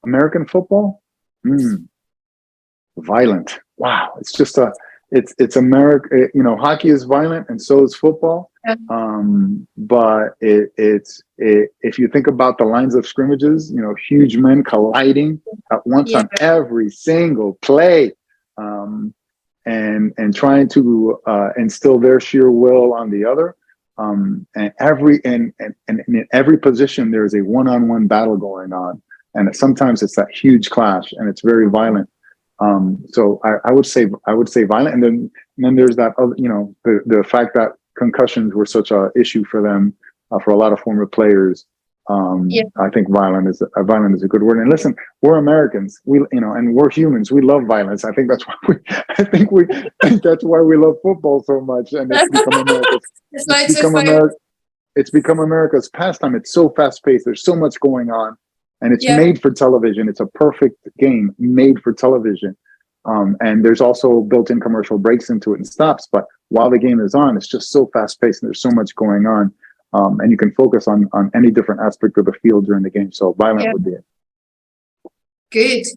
American football? Violent. Wow. It's just it's America. Hockey is violent and so is football. Yeah. But if you think about the lines of scrimmages, huge men colliding at once on every single play, and trying to instill their sheer will on the other. And in every position there is a one-on-one battle going on, and sometimes it's that huge clash and it's very violent. So I would say violent, and then there's that other, the fact that concussions were such a issue for them, for a lot of former players. I think violent is a good word. And listen, we're Americans, and we're humans. We love violence. I think that's why we love football so much. And it's become America's pastime. It's so fast paced. There's so much going on, and it's made for television. It's a perfect game made for television. And there's also built-in commercial breaks into it and stops. But while the game is on, it's just so fast paced and there's so much going on. And you can focus on any different aspect of the field during the game. So violent would be it.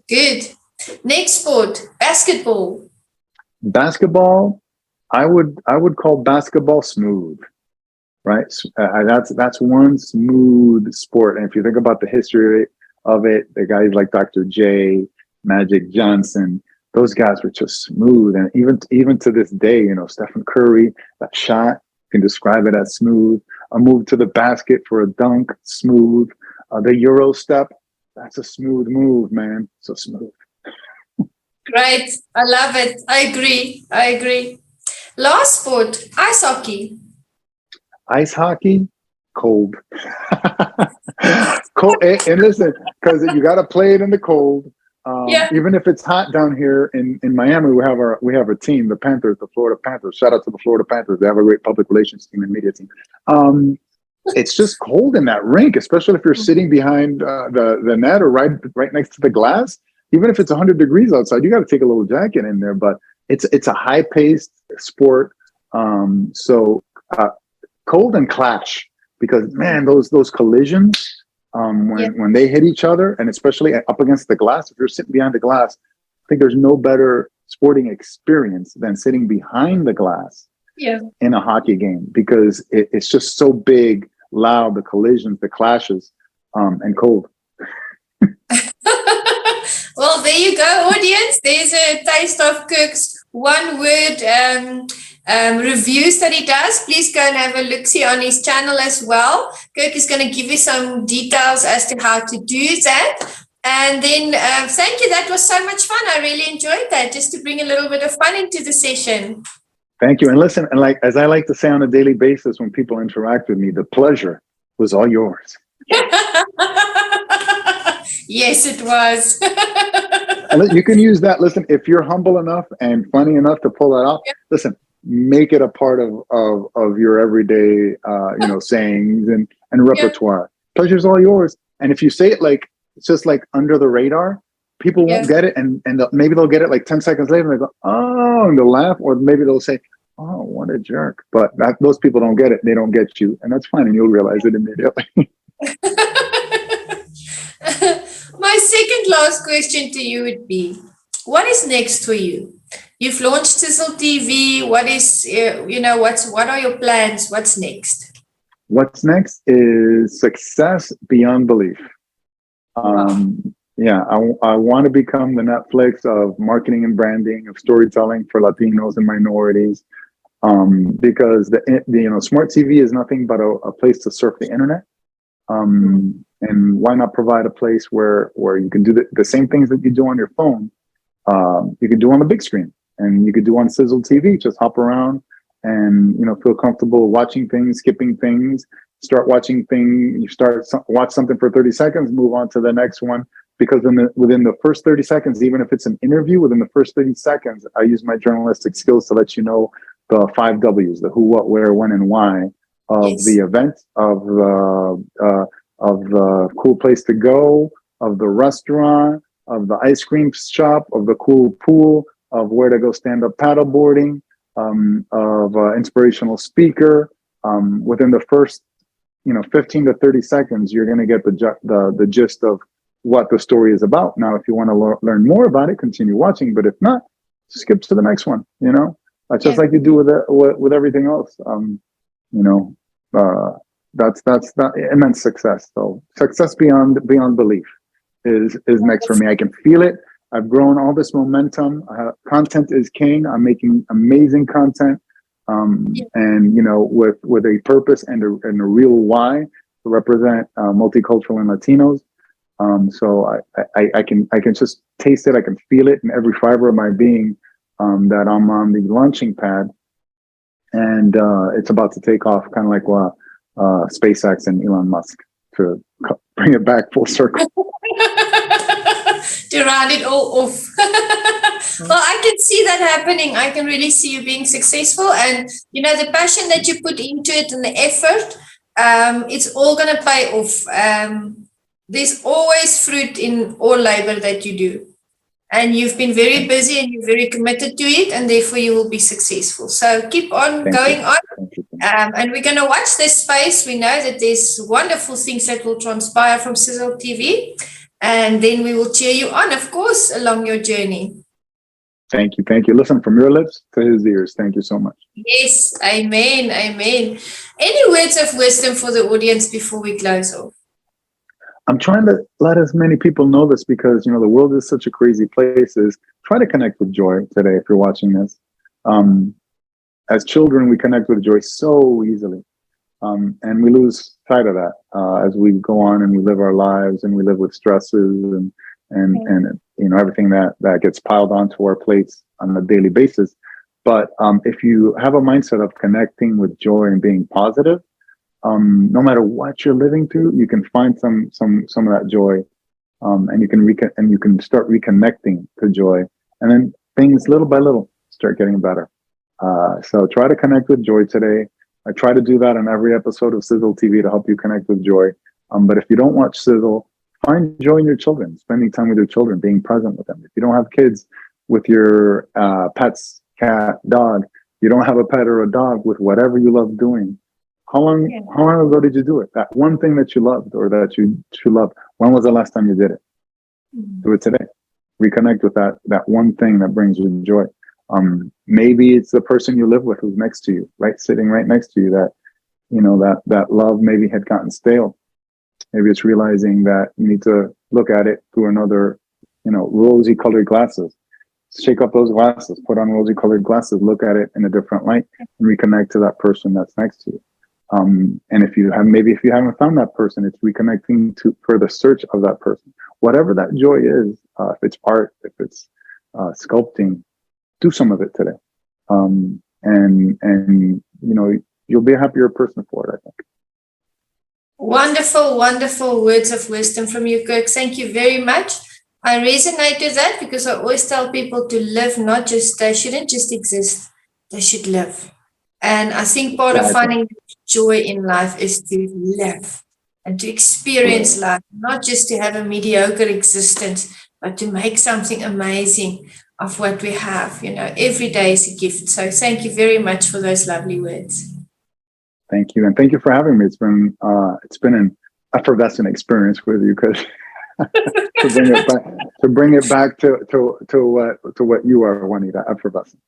Good. Next sport, basketball. Basketball, I would call basketball smooth, right? That's one smooth sport. And if you think about the history of it, the guys like Dr. J, Magic Johnson, those guys were just smooth. And even to this day, Stephen Curry, that shot, you can describe it as smooth. A move to the basket for a dunk, smooth. The Euro step, that's a smooth move, man. So smooth. Great. I love it. I agree. Last sport, ice hockey. Ice hockey, cold. Cold. And listen, because you got to play it in the cold. Even if it's hot down here in Miami, we have a team, the Panthers, the Florida Panthers. Shout out to the Florida Panthers. They have a great public relations team and media team. It's just cold in that rink, especially if you're sitting behind the net or right next to the glass. Even if it's 100 degrees outside, you got to take a little jacket in there. But it's a high paced sport. So cold and clash, because man, those collisions. When they hit each other, and especially up against the glass, if you're sitting behind the glass, I think there's no better sporting experience than sitting behind the glass in a hockey game, because it's just so big, loud, the collisions, the clashes, and cold. Well, there you go, audience. There's a taste of Kirk's one-word reviews that he does. Please go and have a look-see on his channel as well. Kirk is going to give you some details as to how to do that. And then thank you. That was so much fun. I really enjoyed that, just to bring a little bit of fun into the session. Thank you. And listen, and as I like to say on a daily basis when people interact with me, the pleasure was all yours. Yes, it was. And you can use that. Listen, if you're humble enough and funny enough to pull that off, listen, make it a part of your everyday, sayings and repertoire. Pleasure's all yours. And if you say it like, it's just like under the radar, people won't get it. And maybe they'll get it like 10 seconds later and they go, oh, and they'll laugh. Or maybe they'll say, oh, what a jerk. But those people don't get it. They don't get you. And that's fine. And you'll realize it immediately. My second last question to you would be, what is next for you? You've launched Sizzle TV. What is, what are your plans? What's next? What's next is success beyond belief. I want to become the Netflix of marketing and branding, of storytelling for Latinos and minorities. Because the smart TV is nothing but a place to surf the internet. And why not provide a place where you can do the same things that you do on your phone, you can do on the big screen, and you could do on Sizzle TV. Just hop around and feel comfortable watching things, skipping things, start watching things. You watch something for 30 seconds, move on to the next one. Because within the first 30 seconds, even if it's an interview, within the first 30 seconds, I use my journalistic skills to let you know the 5 W's: the who, what, where, when, and why of the event, of the cool place to go, of the restaurant, of the ice cream shop, of the cool pool, of where to go stand up paddleboarding, of inspirational speaker. Within the first 15 to 30 seconds, you're going to get the gist of what the story is about. Now, if you want to learn more about it, continue watching. But if not, skip to the next one. Just like you do with everything else. That's immense success. So success beyond belief is next for me. I can feel it. I've grown all this momentum. Content is king. I'm making amazing content, and with a purpose and a real why to represent multicultural and Latinos. So I can just taste it. I can feel it in every fiber of my being, that I'm on the launching pad, and it's about to take off, kind of like what SpaceX and Elon Musk, to bring it back full circle. To round it all off. Well, I can see that happening. I can really see you being successful, and the passion that you put into it and the effort, it's all going to pay off. There's always fruit in all labor that you do. And you've been very busy and you're very committed to it, and therefore you will be successful. So keep on going on. And we're going to watch this space. We know that there's wonderful things that will transpire from Sizzle TV. And then we will cheer you on, of course, along your journey. Thank you. Thank you. Listen, from your lips to his ears. Thank you so much. Yes, amen, amen. Any words of wisdom for the audience before we close off? I'm trying to let as many people know this because, you know, the world is such a crazy place. Is try to connect with joy today if you're watching this. As children, we connect with joy so easily. And we lose sight of that as we go on and we live our lives and we live with stresses and you know, everything that gets piled onto our plates on a daily basis. But if you have a mindset of connecting with joy and being positive, no matter what you're living through, you can find some of that joy, and you can start reconnecting to joy, and then things little by little start getting better. So try to connect with joy today. I try to do that on every episode of Sizzle TV to help you connect with joy. But if you don't watch Sizzle, find joy in your children, spending time with your children, being present with them. If you don't have kids, with your pets, cat, dog, you don't have a pet or a dog, with whatever you love doing. How long ago did you do it? That one thing that you loved or that you love, when was the last time you did it? Do it today. Reconnect with that one thing that brings you joy. Maybe it's the person you live with who's next to you, right? Sitting right next to you, that, you know, that love maybe had gotten stale. Maybe it's realizing that you need to look at it through another, you know, rosy colored glasses. Shake up those glasses, put on rosy colored glasses, look at it in a different light, and reconnect to that person that's next to you. And if you haven't found that person, it's reconnecting for the search of that person. Whatever that joy is, if it's art, if it's sculpting, do some of it today. And you know, you'll be a happier person for it, I think. Wonderful, wonderful words of wisdom from you, Kirk. Thank you very much. I resonate with that because I always tell people to live, they shouldn't just exist, they should live. And I think part of finding joy in life is to live and to experience life, not just to have a mediocre existence, but to make something amazing of what we have. You know, every day is a gift. So thank you very much for those lovely words. Thank you. And thank you for having me. It's been an effervescent experience with you, because to bring it back to what you are, Juanita, effervescent.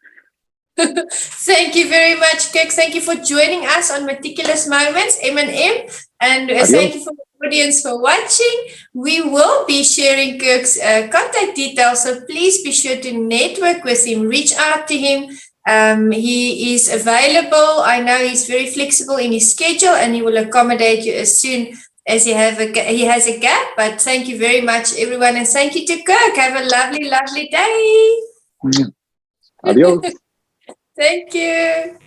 Thank you very much, Kirk. Thank you for joining us on Meticulous Moments, M&M. And thank you for the audience for watching. We will be sharing Kirk's contact details, so please be sure to network with him, reach out to him. He is available. I know he's very flexible in his schedule, and he will accommodate you as soon as he has a gap. But thank you very much, everyone, and thank you to Kirk. Have a lovely, lovely day. Adios. Thank you.